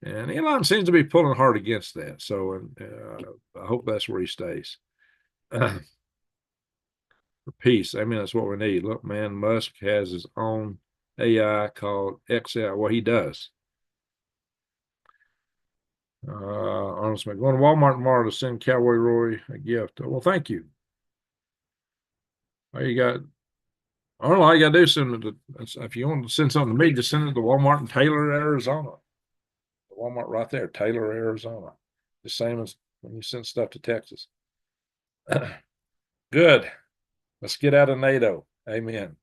And Elon seems to be pulling hard against that. So I hope that's where he stays. For peace. I mean, that's what we need. Look, man, Musk has his own AI called XL. Well, he does. Arnold Smith, going to Walmart tomorrow to send Cowboy Roy a gift. Well, thank you. All you got, Arnold, all you got to do is send it to, if you want to send something to me, just send it to Walmart in Taylor, Arizona. Walmart right there, Taylor, Arizona. The same as when you send stuff to Texas. Good. Let's get out of NATO. Amen.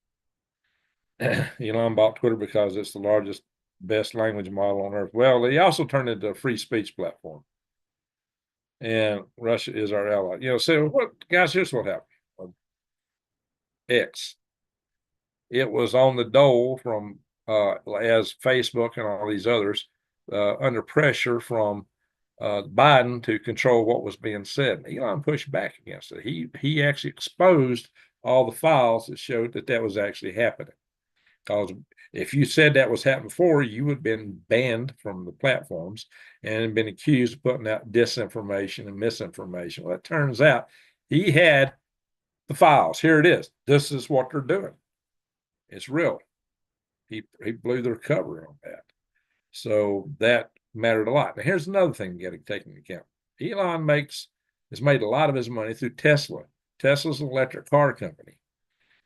Elon bought Twitter because it's the largest, best language model on earth. Well, he also turned it into a free speech platform. And Russia is our ally. So what, guys, here's what happened. X. It was on the dole from as Facebook and all these others under pressure from Biden to control what was being said. And Elon pushed back against it. He actually exposed all the files that showed that was actually happening. Because if you said that was happening before, you would have been banned from the platforms and been accused of putting out disinformation and misinformation. Well, it turns out he had the files. Here it is. This is what they're doing. It's real. He blew their cover on that. So that mattered a lot. Now, here's another thing you got to take into account. Elon has made a lot of his money through Tesla. Tesla's an electric car company.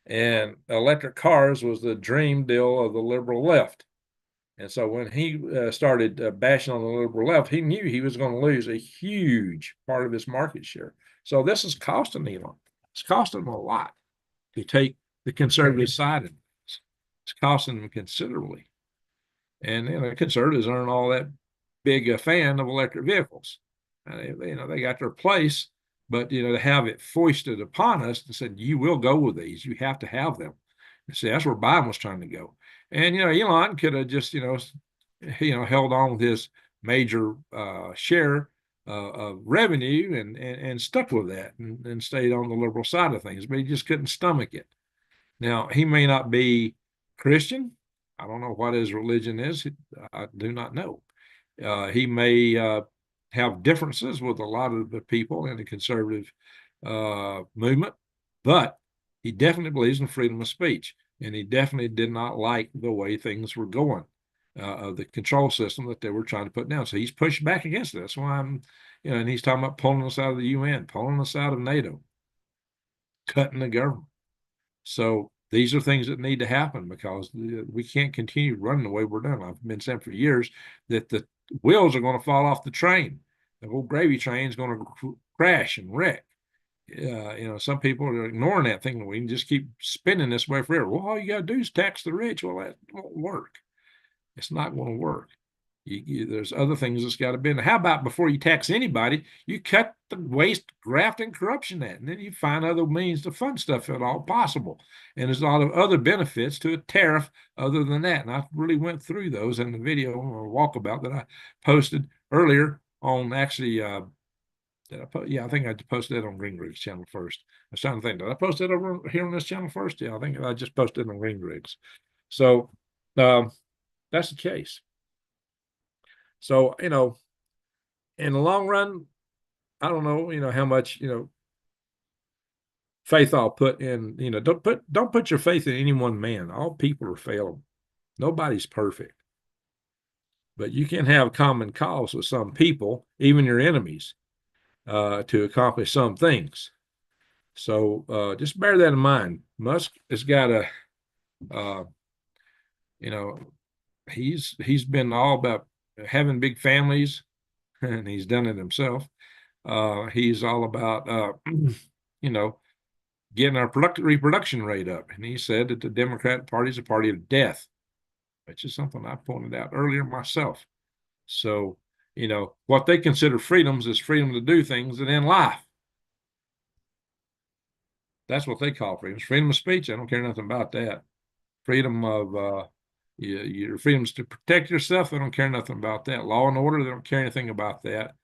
And electric cars was the dream deal of the liberal left. And so when he started bashing on the liberal left, he knew he was going to lose a huge part of his market share. So this is costing Elon. It's costing him a lot to take the conservative side of this. It's costing him considerably. And the conservatives aren't all that big a fan of electric vehicles. They got their place, but to have it foisted upon us and said, you will go with these, you have to have them. And see, that's where Biden was trying to go. And Elon could have just held on with his major share of revenue and stuck with that and stayed on the liberal side of things, but he just couldn't stomach it. Now, he may not be Christian. I don't know what his religion is. I do not know. He may have differences with a lot of the people in the conservative movement, but he definitely believes in freedom of speech, and he definitely did not like the way things were going, of the control system that they were trying to put down. So he's pushed back against it. That's why and he's talking about pulling us out of the UN, pulling us out of NATO, cutting the government. So these are things that need to happen because we can't continue running the way we're doing. I've been saying for years that the wheels are going to fall off the train. The whole gravy train is going to crash and wreck. Some people are ignoring that, thinking we can just keep spinning this way forever. Well, all you got to do is tax the rich. Well, that won't work. It's not going to work. There's other things that's got to be. How about before you tax anybody, you cut the waste, graft, and corruption at, and then you find other means to fund stuff at all possible. And there's a lot of other benefits to a tariff other than that. And I really went through those in the video or walkabout that I posted earlier on actually. I think I posted it on Green Griggs channel first. I was trying to think, did I post it over here on this channel first? Yeah, I think I just posted it on Green Griggs. So that's the case. So, in the long run, I don't know, how much, faith I'll put in, don't put your faith in any one man. All people are fallible. Nobody's perfect. But you can have common cause with some people, even your enemies, to accomplish some things. So just bear that in mind. Musk has got he's been all about having big families, and he's done it himself. He's all about, getting our reproduction rate up. And he said that the Democrat Party is a party of death, which is something I pointed out earlier myself. So, what they consider freedoms is freedom to do things and end life. That's what they call freedoms. Freedom of speech, I don't care nothing about that. Freedom of your freedoms to protect yourself, they don't care nothing about that. Law and order, they don't care anything about that.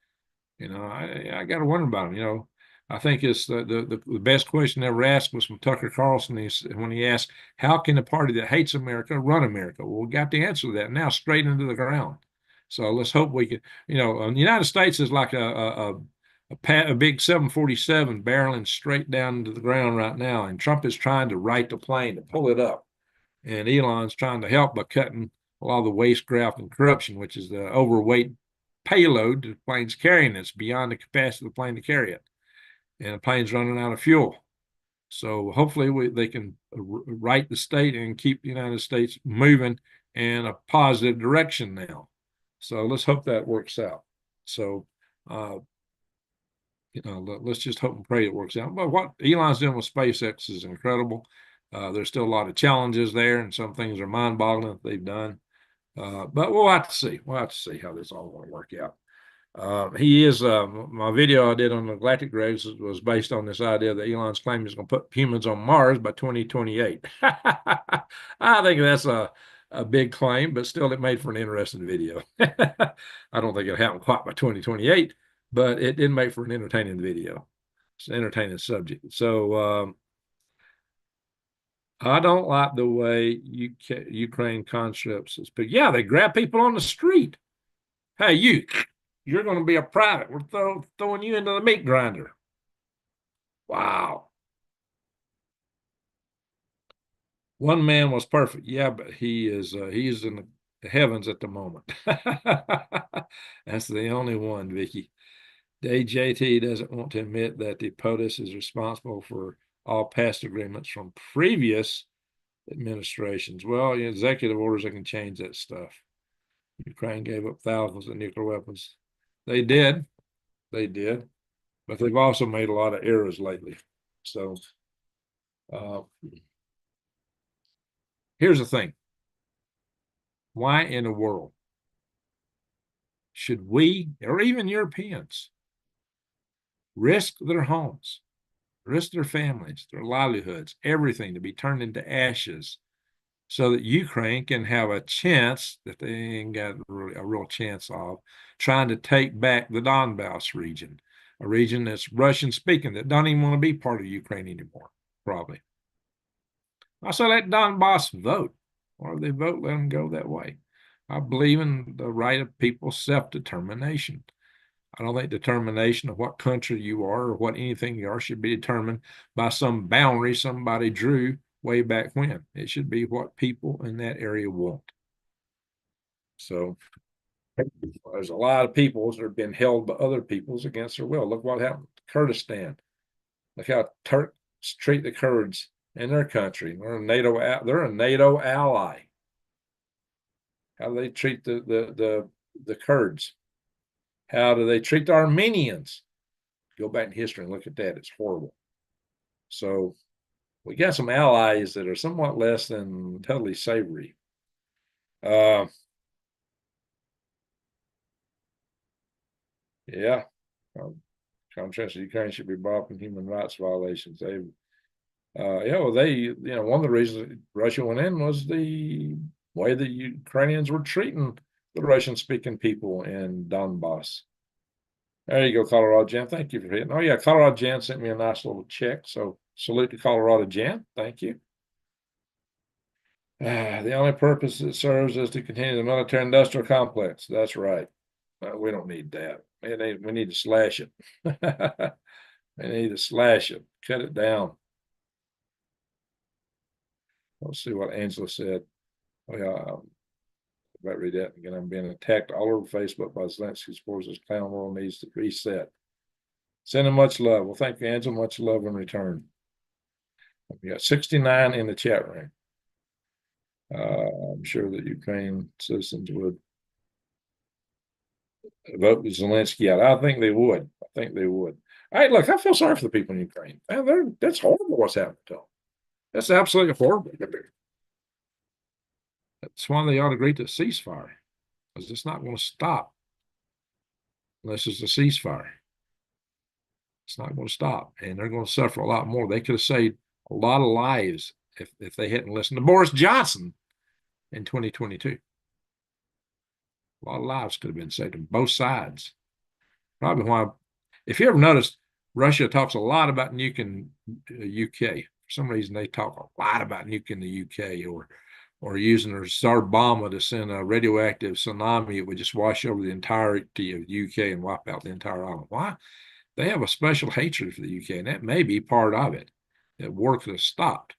I got to wonder about them. I think it's the best question ever asked was from Tucker Carlson. When he asked, how can a party that hates America run America? Well, we got the answer to that now, straight into the ground. So let's hope we can, the United States is like a big 747 barreling straight down into the ground right now. And Trump is trying to right the plane to pull it up. And Elon's trying to help by cutting a lot of the waste, graft, and corruption, which is the overweight payload the plane's carrying. That's beyond the capacity of the plane to carry it. And the plane's running out of fuel. So hopefully they can right the state and keep the United States moving in a positive direction now. So let's hope that works out. So, let's just hope and pray it works out. But what Elon's doing with SpaceX is incredible. There's still a lot of challenges there, and some things are mind-boggling that they've done. But we'll have to see. We'll have to see how this all going to work out. My video I did on the galactic graves was based on this idea that Elon's claiming he's going to put humans on Mars by 2028. I think that's a big claim, but still it made for an interesting video. I don't think it'll happen quite by 2028, but it did make for an entertaining video. It's an entertaining subject. So I don't like the way Ukraine conscripts is. But yeah, they grab people on the street. Hey, you're going to be a private. We're throwing you into the meat grinder. Wow. One man was perfect. Yeah, but he's in the heavens at the moment. That's the only one, Vicky. JT doesn't want to admit that the POTUS is responsible for all past agreements from previous administrations. Well, executive orders that can change that stuff. Ukraine gave up thousands of nuclear weapons. They did, but they've also made a lot of errors lately. So here's the thing. Why in the world should we, or even Europeans, risk their homes, risk their families, their livelihoods, everything to be turned into ashes so that Ukraine can have a chance that they ain't got a real chance of trying to take back the Donbass region, a region that's Russian speaking that don't even want to be part of Ukraine anymore, probably. Also, let Donbass vote, or if they vote, let them go that way. I believe in the right of people's self-determination. I don't think determination of what country you are or what anything you are should be determined by some boundary somebody drew way back when. It should be what people in that area want. So there's a lot of peoples that have been held by other peoples against their will. Look what happened to Kurdistan. Look how Turks treat the Kurds in their country. They're a NATO ally. How do they treat the Kurds? How do they treat the Armenians? Go back in history and look at that. It's horrible. So we got some allies that are somewhat less than totally savory. Yeah. Contrast Ukraine should be barred from human rights violations. One of the reasons Russia went in was the way the Ukrainians were treating the Russian-speaking people in Donbass. There you go, Colorado Jan. Thank you for hitting. Oh, yeah, Colorado Jan sent me a nice little check. So salute to Colorado Jan. Thank you. The only purpose it serves is to continue the military-industrial complex. That's right. We don't need that. We need to slash it. We need to slash it. Cut it down. Let's see what Angela said. Oh, yeah. About read that again. I'm being attacked all over Facebook by Zelensky supporters. This clown world needs to reset. Send him much love. Well, thank you, Angela. Much love in return. We got 69 in the chat room. I'm sure that Ukraine citizens would vote Zelensky out. I think they would. Hey, look, I feel sorry for the people in Ukraine. That's horrible what's happened to them. That's absolutely horrible. That's why they ought to agree to a ceasefire, because it's not going to stop. unless it's a ceasefire. It's not going to stop, and they're going to suffer a lot more. They could have saved a lot of lives if they hadn't listened to Boris Johnson in 2022. A lot of lives could have been saved on both sides. Probably why, if you ever noticed, Russia talks a lot about nuking UK. For some reason, they talk a lot about nuking the UK or using their Tsar bomber to send a radioactive tsunami. It would just wash over the entirety of the UK and wipe out the entire island. Why? They have a special hatred for the UK, and that may be part of it. That war could have stopped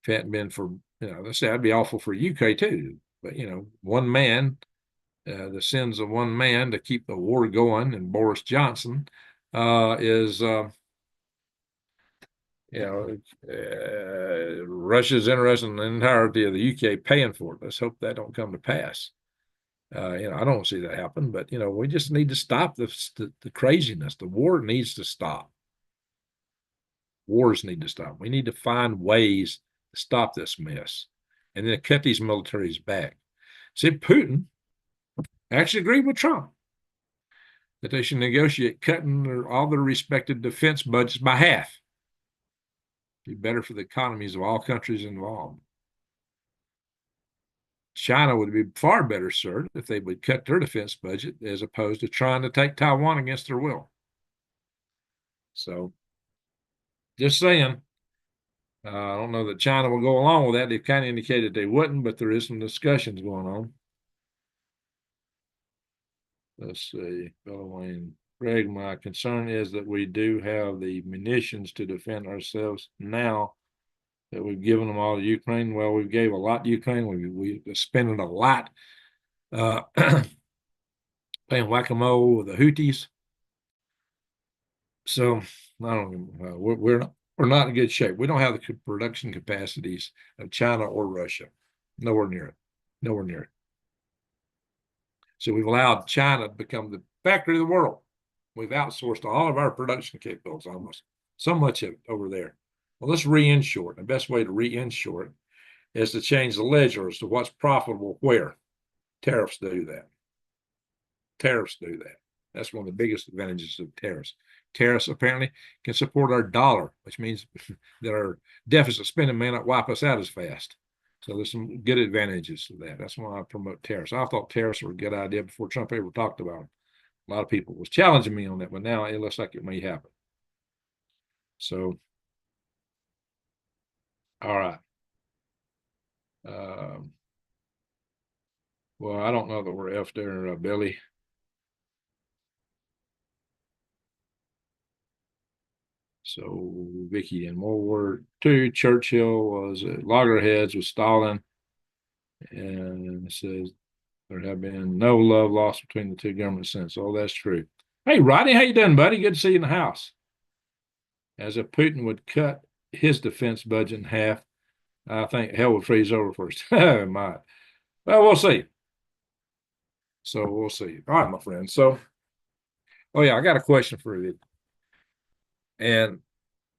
if it hadn't been for, let's say that'd be awful for UK too. But, one man, the sins of one man to keep the war going, and Boris Johnson is, Russia's interested in the entirety of the UK paying for it. Let's hope that don't come to pass. I don't see that happen, but we just need to stop the craziness. The war needs to stop. Wars need to stop. We need to find ways to stop this mess, and then cut these militaries back. See, Putin actually agreed with Trump that they should negotiate cutting all their respected defense budgets by half. Be better for the economies of all countries involved. China would be far better served if they would cut their defense budget as opposed to trying to take Taiwan against their will. So, just saying. I don't know that China will go along with that. They've kind of indicated they wouldn't, but there is some discussions going on. Let's see. Wayne. Greg, my concern is that we do have the munitions to defend ourselves now that we've given them all to Ukraine. Well, we gave a lot to Ukraine. We're spending a lot playing whack-a-mole with the Houthis. So I don't know. We're not in good shape. We don't have the production capacities of China or Russia. Nowhere near it. Nowhere near it. So we've allowed China to become the factory of the world. We've outsourced all of our production capabilities almost. So much of it over there. Well, let's reinsure it. The best way to reinsure it is to change the ledger as to what's profitable where. Tariffs do that. Tariffs do that. That's one of the biggest advantages of tariffs. Tariffs apparently can support our dollar, which means that our deficit spending may not wipe us out as fast. So there's some good advantages to that. That's why I promote tariffs. I thought tariffs were a good idea before Trump ever talked about them. A lot of people was challenging me on that, but now it looks like it may happen. So, all right. Well, I don't know that we're F there, Billy. So, Vicky, in World War II, Churchill was at loggerheads with Stalin, and it says there have been no love lost between the two governments since. Oh, that's true. Hey, Rodney, how you doing, buddy? Good to see you in the house. As if Putin would cut his defense budget in half, I think hell would freeze over first. Might. Well, we'll see. So we'll see. All right, my friend. So, oh yeah, I got a question for you. And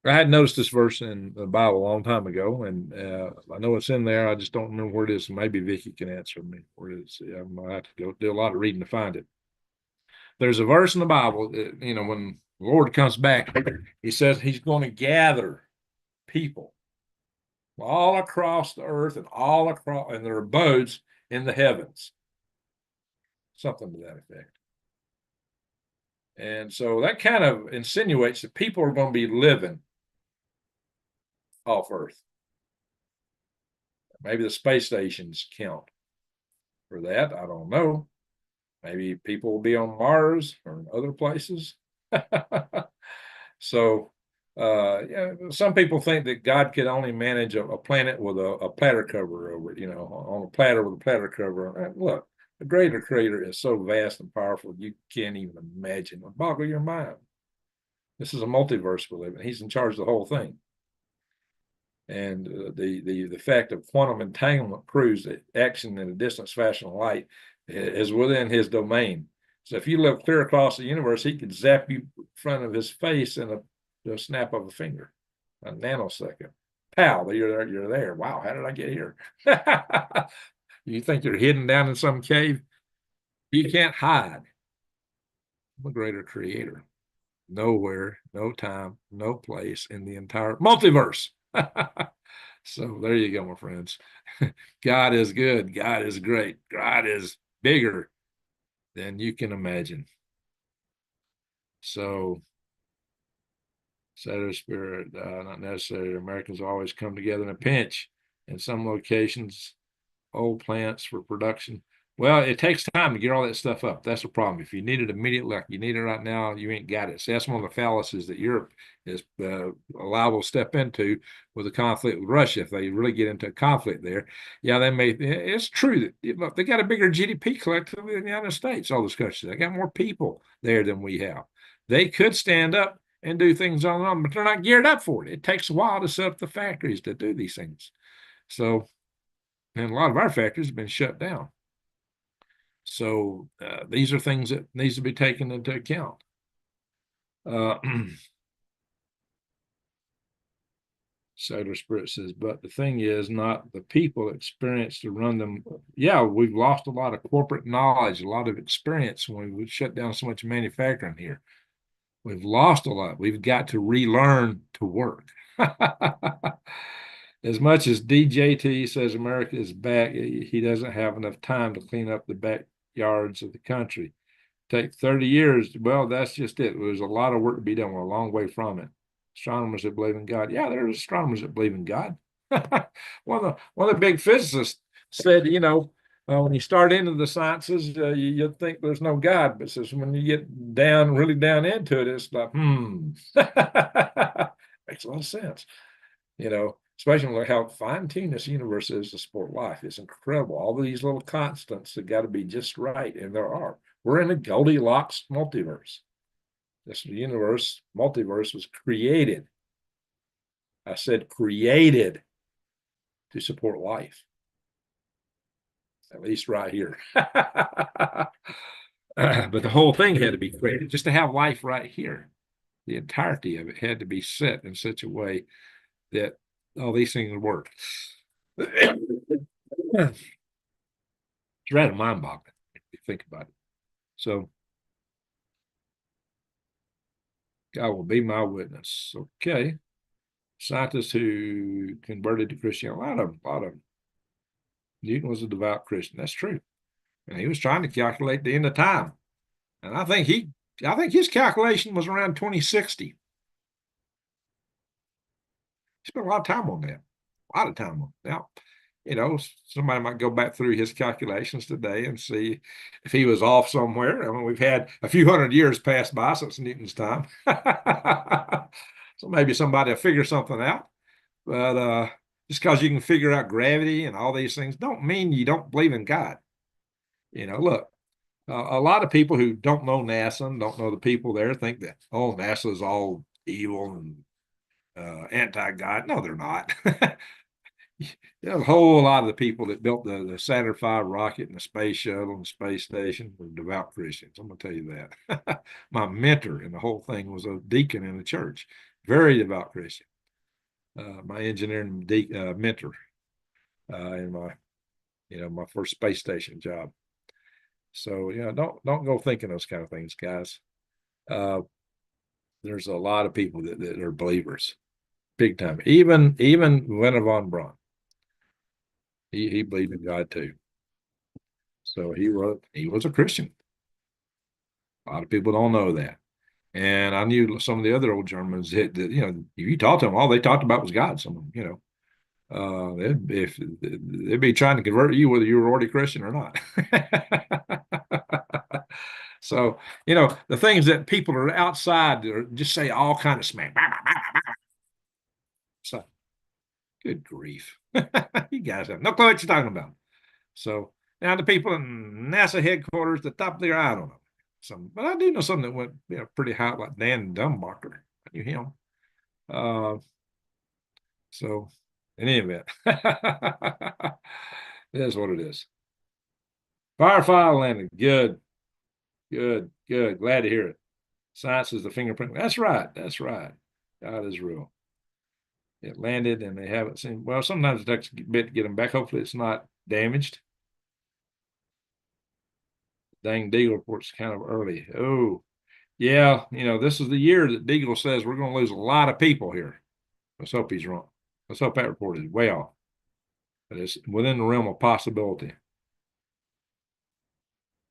I had noticed this verse in the Bible a long time ago, and I know it's in there. I just don't remember where it is. Maybe Vicky can answer me where it is. I might have to go do a lot of reading to find it. There's a verse in the Bible that, when the Lord comes back, he says he's going to gather people all across the earth and all across and their abodes in the heavens. Something to that effect. And so that kind of insinuates that people are going to be living off Earth. Maybe the space stations count for that. I don't know. Maybe people will be on Mars or other places. So, some people think that God could only manage a planet with a platter cover over it, on a platter with a platter cover. Look, the greater creator is so vast and powerful, you can't even imagine. It'll boggle your mind. This is a multiverse we live in. He's in charge of the whole thing. And the fact of quantum entanglement proves that action in a distance fashion of light is within his domain. So if you live clear across the universe, he could zap you in front of his face in a snap of a finger, a nanosecond. Pow, you're there. Wow, how did I get here? You think you're hidden down in some cave? You can't hide. a greater creator. Nowhere, no time, no place in the entire multiverse. So there you go, my friends. God is good. God is great. God is bigger than you can imagine. So, Satyr spirit, not necessary. Americans always come together in a pinch. In some locations, old plants for production. Well, it takes time to get all that stuff up. That's the problem. If you need it immediately, like you need it right now, you ain't got it. So that's one of the fallacies that Europe is liable to step into with a conflict with Russia. If they really get into a conflict there, yeah, they may. It's true that look, they got a bigger GDP collectively than the United States. All those countries, they got more people there than we have. They could stand up and do things on their own, but they're not geared up for it. It takes a while to set up the factories to do these things. So, and a lot of our factories have been shut down. So these are things that needs to be taken into account. Sailor Spirit says, but the thing is not the people experience to run them. Yeah, we've lost a lot of corporate knowledge, a lot of experience when we shut down so much manufacturing here. We've lost a lot. We've got to relearn to work. As much as DJT says America is back, he doesn't have enough time to clean up the backyards of the country. Take 30 years. Well, that's just it. There's a lot of work to be done. We're a long way from it. Astronomers that believe in God. Yeah, there's astronomers that believe in God. One of the big physicists said, when you start into the sciences, you think there's no God, but says when you get really down into it, it's like, makes a lot of sense. Especially how fine-tuned this universe is to support life. It's incredible. All these little constants have got to be just right, and there are. We're in a Goldilocks multiverse. This universe, multiverse, was created. I said created to support life. At least right here. But the whole thing had to be created just to have life right here. The entirety of it had to be set in such a way that all these things would work. It's rather mind-boggling if you think about it. So, God will be my witness. Okay. Scientists who converted to Christianity, a lot of Newton was a devout Christian. That's true. And he was trying to calculate the end of time. And I think his calculation was around 2060. He spent a lot of time on that. A lot of time on it. Now, somebody might go back through his calculations today and see if he was off somewhere. I mean, we've had a few hundred years pass by since Newton's time. So maybe somebody will figure something out. But just because you can figure out gravity and all these things don't mean you don't believe in God. Look, a lot of people who don't know NASA and don't know the people there think that, NASA is all evil and anti-God. No, they're not. A whole lot of the people that built the Saturn V rocket and the space shuttle and the space station were devout Christians. I'm going to tell you that. My mentor in the whole thing was a deacon in the church, very devout Christian. My engineering mentor in my first space station job. So don't go thinking those kind of things, guys. There's a lot of people that are believers, big time. Even Wernher von Braun. He believed in God too. So he was a Christian. A lot of people don't know that. And I knew some of the other old Germans that if you talked to them, all they talked about was God. Some of them, they'd be trying to convert you whether you were already Christian or not. So, the things that people are outside just say all kind of smack. So, good grief. You guys have no clue what you're talking about. So now the people in NASA headquarters, the top there, I don't know. But I do know something that went pretty high, like Dan Dumbacher. I knew him. So in any event, it is what it is. Firefly landed. Good. Glad to hear it. Science is the fingerprint. That's right. God is real. It landed and they haven't seen. Well, sometimes it takes a bit to get them back. Hopefully it's not damaged. Dang Deagle report's kind of early. Oh, Yeah, this is the year that Deagle says we're going to lose a lot of people here. Let's hope he's wrong. Let's hope that report is way off. But it's within the realm of possibility.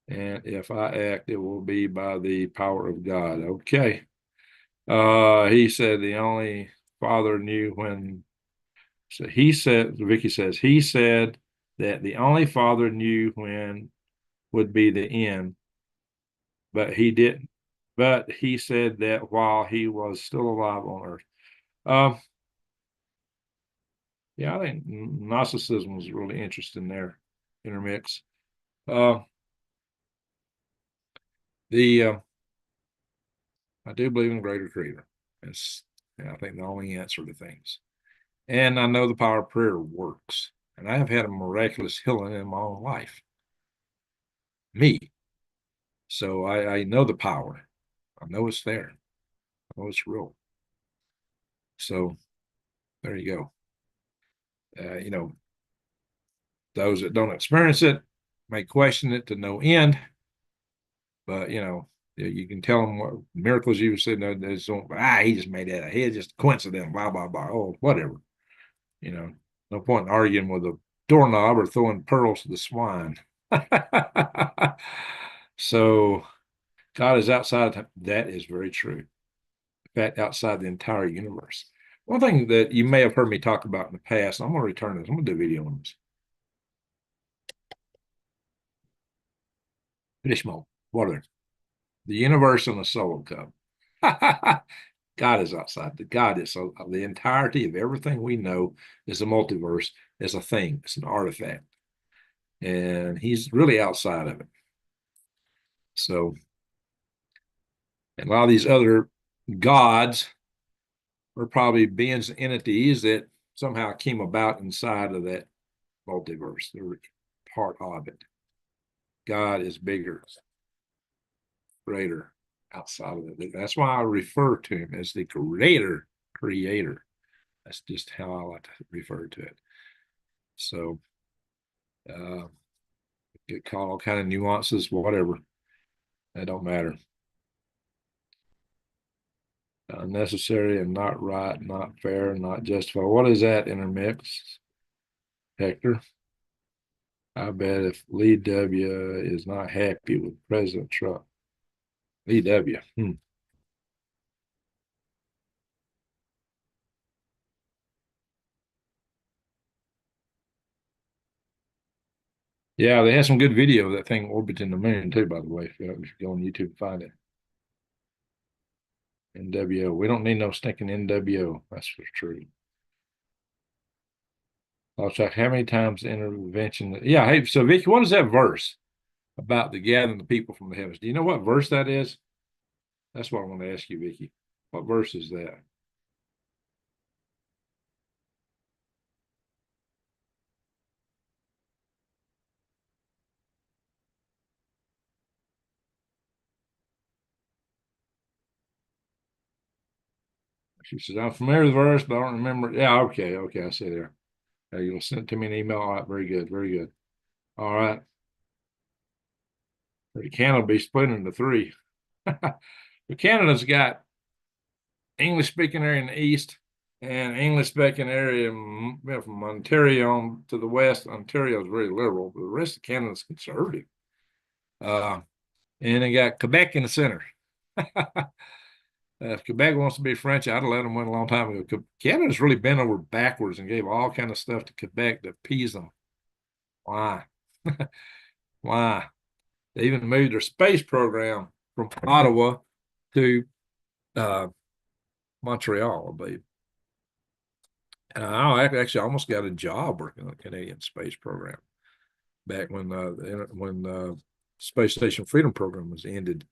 And if I act, it will be by the power of God. Okay. He said the only father knew when. So he said, Vicky says, he said that the only father knew when would be the end, but he didn't. But he said that while he was still alive on earth. Um, yeah, I think Gnosticism was really interesting there, intermix. Uh, the I do believe in a greater creator. It's, I think, the only answer to things. And I know the power of prayer works. And I have had a miraculous healing in my own life. Me. So I know the power. I know it's there. I know it's real. So there you go. Those that don't experience it may question it to no end. But, you can tell them what miracles you said. No, he just made that up. It's just coincidence, blah, blah, blah. Oh, whatever. No point in arguing with a doorknob or throwing pearls to the swine. So God is outside. That is very true. In fact, outside the entire universe. One thing that you may have heard me talk about in the past, I'm going to return to this. I'm going to do a video on this. Finish mode. What are they? The universe and the solo cup. God is outside. God is so the entirety of everything we know is a multiverse, is a thing, it's an artifact. And he's really outside of it. So, and a lot of these other gods are probably beings and entities that somehow came about inside of that multiverse. They're part of it. God is bigger, greater, outside of it. That's why I refer to him as the creator. That's just how I like to refer to it. So, get caught all kind of nuances, whatever. That don't matter. Unnecessary and not right, not fair, not justified. What is that, intermix, Hector? I bet if Lee W is not happy with President Trump. Lee W. Yeah, they had some good video of that thing orbiting the moon too, by the way. If you go on YouTube and find it. NWO. We don't need no stinking NWO. That's for true. I'll check how many times the intervention. Yeah, hey, so Vicky, what is that verse about the gathering the people from the heavens? Do you know what verse that is? That's what I want to ask you, Vicky. What verse is that? She says, I'm familiar with the verse, but I don't remember. Yeah, okay, I see there. You'll send it to me an email. All right, very good, very good. All right. Canada will be split into three. But Canada's got English speaking area in the east and English speaking area from Ontario to the west. Ontario is very liberal, but the rest of Canada is conservative. And they got Quebec in the center. If Quebec wants to be French, I'd have let them win a long time ago. Canada's really bent over backwards and gave all kind of stuff to Quebec to appease them. Why? Why? They even moved their space program from Ottawa to Montreal, I believe. And I actually almost got a job working on the Canadian space program back when Space Station Freedom Program was ended,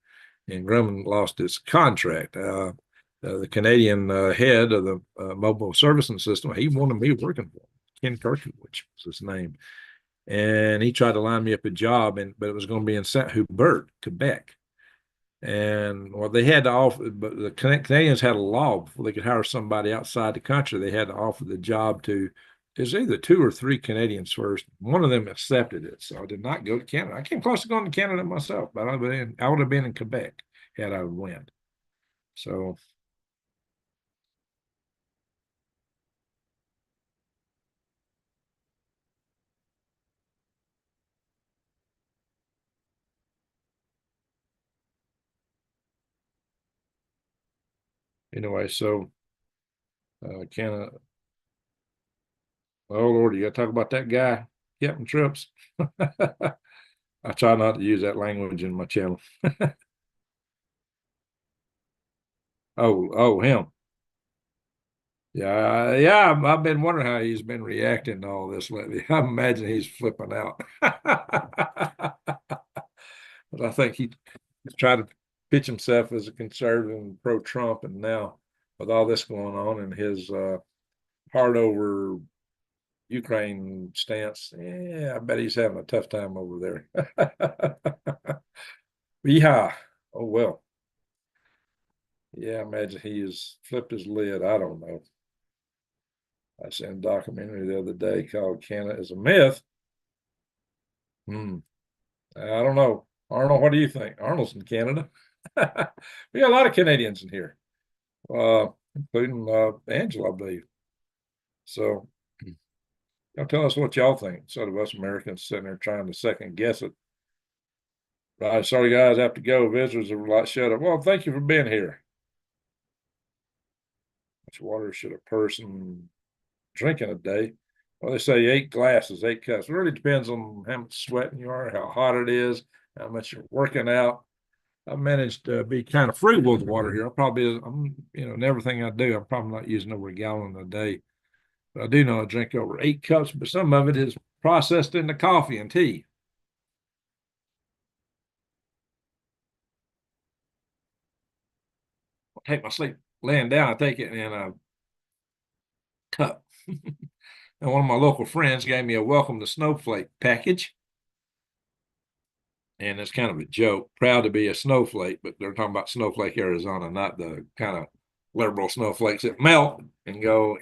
and Grumman lost his contract. The Canadian head of the mobile servicing system, he wanted me working for him. Ken Kirkowich was his name, and he tried to line me up a job, but it was going to be in Saint Hubert, Quebec. And well, they had to offer, but the Canadians had a law before they could hire somebody outside the country. They had to offer the job to, there's either 2 or 3 Canadians first. One of them accepted it, so I did not go to Canada. I came close to going to Canada myself, but I would have been in Quebec had I went. So anyway, so Canada. Oh Lord, you got to talk about that guy, Captain Trips. I try not to use that language in my channel. Oh, him. Yeah, yeah. I've been wondering how he's been reacting to all this lately. I imagine he's flipping out. But I think he's tried to pitch himself as a conservative and pro-Trump, and now with all this going on and his hard over Ukraine stance, yeah, I bet he's having a tough time over there. Yeah. Oh well. Yeah, I imagine he has flipped his lid. I don't know. I seen a documentary the other day called Canada is a Myth. Hmm. I don't know. Arnold, what do you think? Arnold's in Canada. We got a lot of Canadians in here, including Angela, I believe. So y'all tell us what y'all think instead of us Americans sitting there trying to second guess it. Right, sorry guys, I have to go. Visitors are a lot shut up. Well, thank you for being here. How much water should a person drink in a day? Well, they say 8 glasses, 8 cups. It really depends on how much sweating you are, how hot it is, how much you're working out. I've managed to be kind of frugal with water here. In everything I do, I'm probably not using over a gallon a day. But I do know I drink over 8 cups, but some of it is processed into coffee and tea. I take my sleep laying down, I take it in a cup. And one of my local friends gave me a welcome to snowflake package. And it's kind of a joke. Proud to be a snowflake, but they're talking about Snowflake, Arizona, not the kind of liberal snowflakes that melt and go,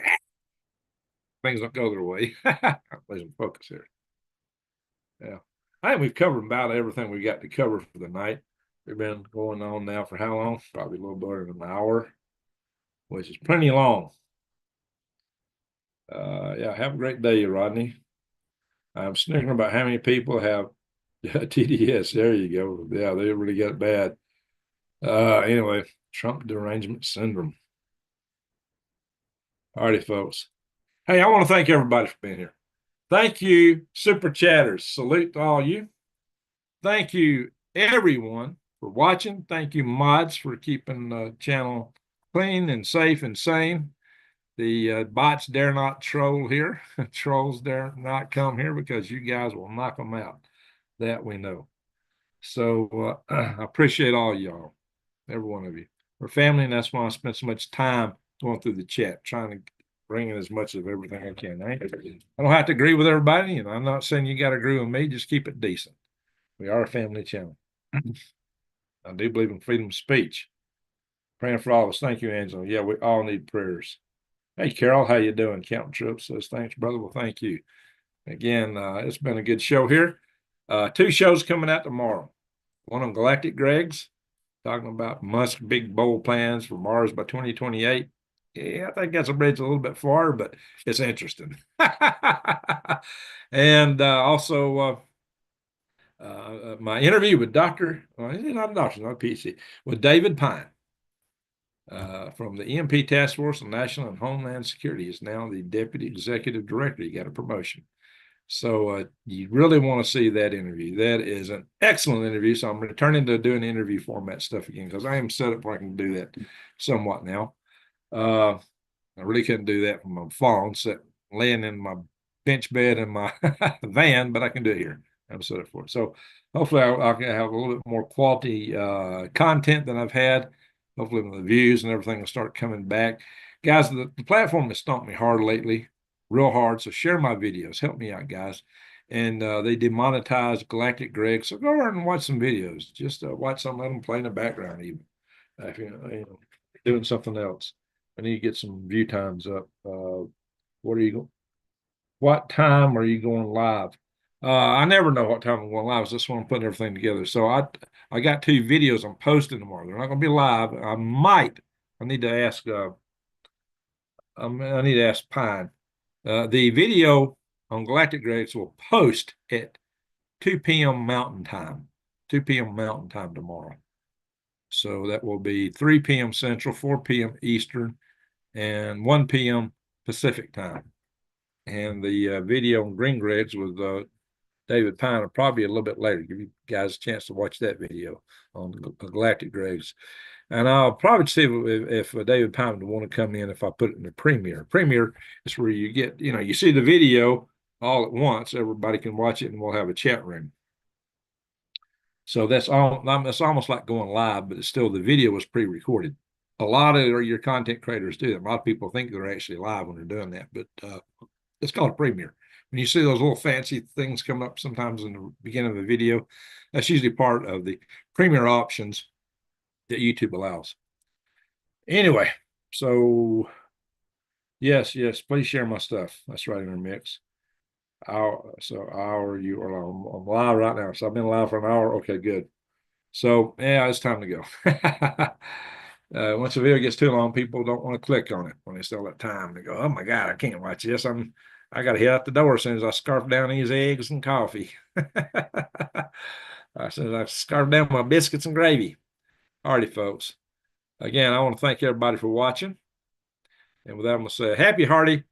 things don't go their way. I'm losing focus here. Yeah. I think we've covered about everything we got to cover for the night. We've been going on now for how long? Probably a little better than an hour, which is plenty long. Yeah, have a great day, Rodney. I'm snickering about how many people have TDS. There you go. Yeah, they really got it bad. Anyway, Trump derangement syndrome. All righty, folks. Hey, I want to thank everybody for being here. Thank you, super chatters. Salute to all you. Thank you, everyone, for watching. Thank you, mods, for keeping the channel clean and safe and sane. The bots dare not troll here. Trolls dare not come here because you guys will knock them out. That we know. So I appreciate all y'all, every one of you. We're family, and that's why I spent so much time going through the chat, trying to bring in as much of everything I can. I don't have to agree with everybody, and I'm not saying you got to agree with me. Just keep it decent. We are a family channel. I do believe in freedom of speech. Praying for all of us. Thank you, Angela. Yeah, we all need prayers. Hey, Carol, how you doing? Counting Trips says, thanks, brother. Well, thank you. Again, it's been a good show here. 2 shows coming out tomorrow. One on Galactic Greg's, talking about Musk's big bold plans for Mars by 2028. Yeah, I think that's a bridge a little bit far, but it's interesting. And also my interview with he's not a doctor, not a PhD, with David Pine from the EMP Task Force on National and Homeland Security. He's now the Deputy Executive Director. He got a promotion. So you really want to see that interview. That is an excellent interview. So I'm returning to doing interview format stuff again because I am set up where I can do that somewhat now. I really couldn't do that from my phone, laying in my bench bed in my van, but I can do it here. I'm set up for it. So hopefully I can have a little bit more quality content than I've had. Hopefully the views and everything will start coming back. Guys, the platform has stomped me hard lately, real hard. So share my videos. Help me out, guys. And they demonetized Galactic Greg. So go over and watch some videos. Just watch some of them play in the background even. If you're doing something else. I need to get some view times up. What time are you going live? I never know what time I'm going live. I just want to put everything together. So I got 2 videos I'm posting tomorrow. They're not going to be live. I might I need to ask. I need to ask Pine. The video on Galactic Graves will post at 2 p.m. Mountain Time. 2 p.m. Mountain Time tomorrow. So that will be 3 p.m. Central, 4 p.m. Eastern, and 1 p.m. Pacific Time. And the video on Green Graves with David Pine will probably be a little bit later. Give you guys a chance to watch that video on Galactic Graves. And I'll probably see if David Pine would want to come in if I put it in the premiere. Premiere is where you get, you see the video all at once. Everybody can watch it, and we'll have a chat room. So that's almost like going live, but it's still the video was pre-recorded. A lot of your content creators do that. A lot of people think they're actually live when they're doing that, but it's called a premiere. When you see those little fancy things come up sometimes in the beginning of the video, that's usually part of the premiere options that YouTube allows. Anyway, so yes, please share my stuff. That's right in our mix. You are I'm live right now. So I've been live for an hour. Okay, good. So yeah, it's time to go. Once the video gets too long, people don't want to click on it when they still have time. They go, "Oh my God, I can't watch this. I got to head out the door as soon as I scarf down these eggs and coffee." As soon as I scarf down my biscuits and gravy. Alrighty, folks. Again, I want to thank everybody for watching. And with that, I'm going to say happy, hearty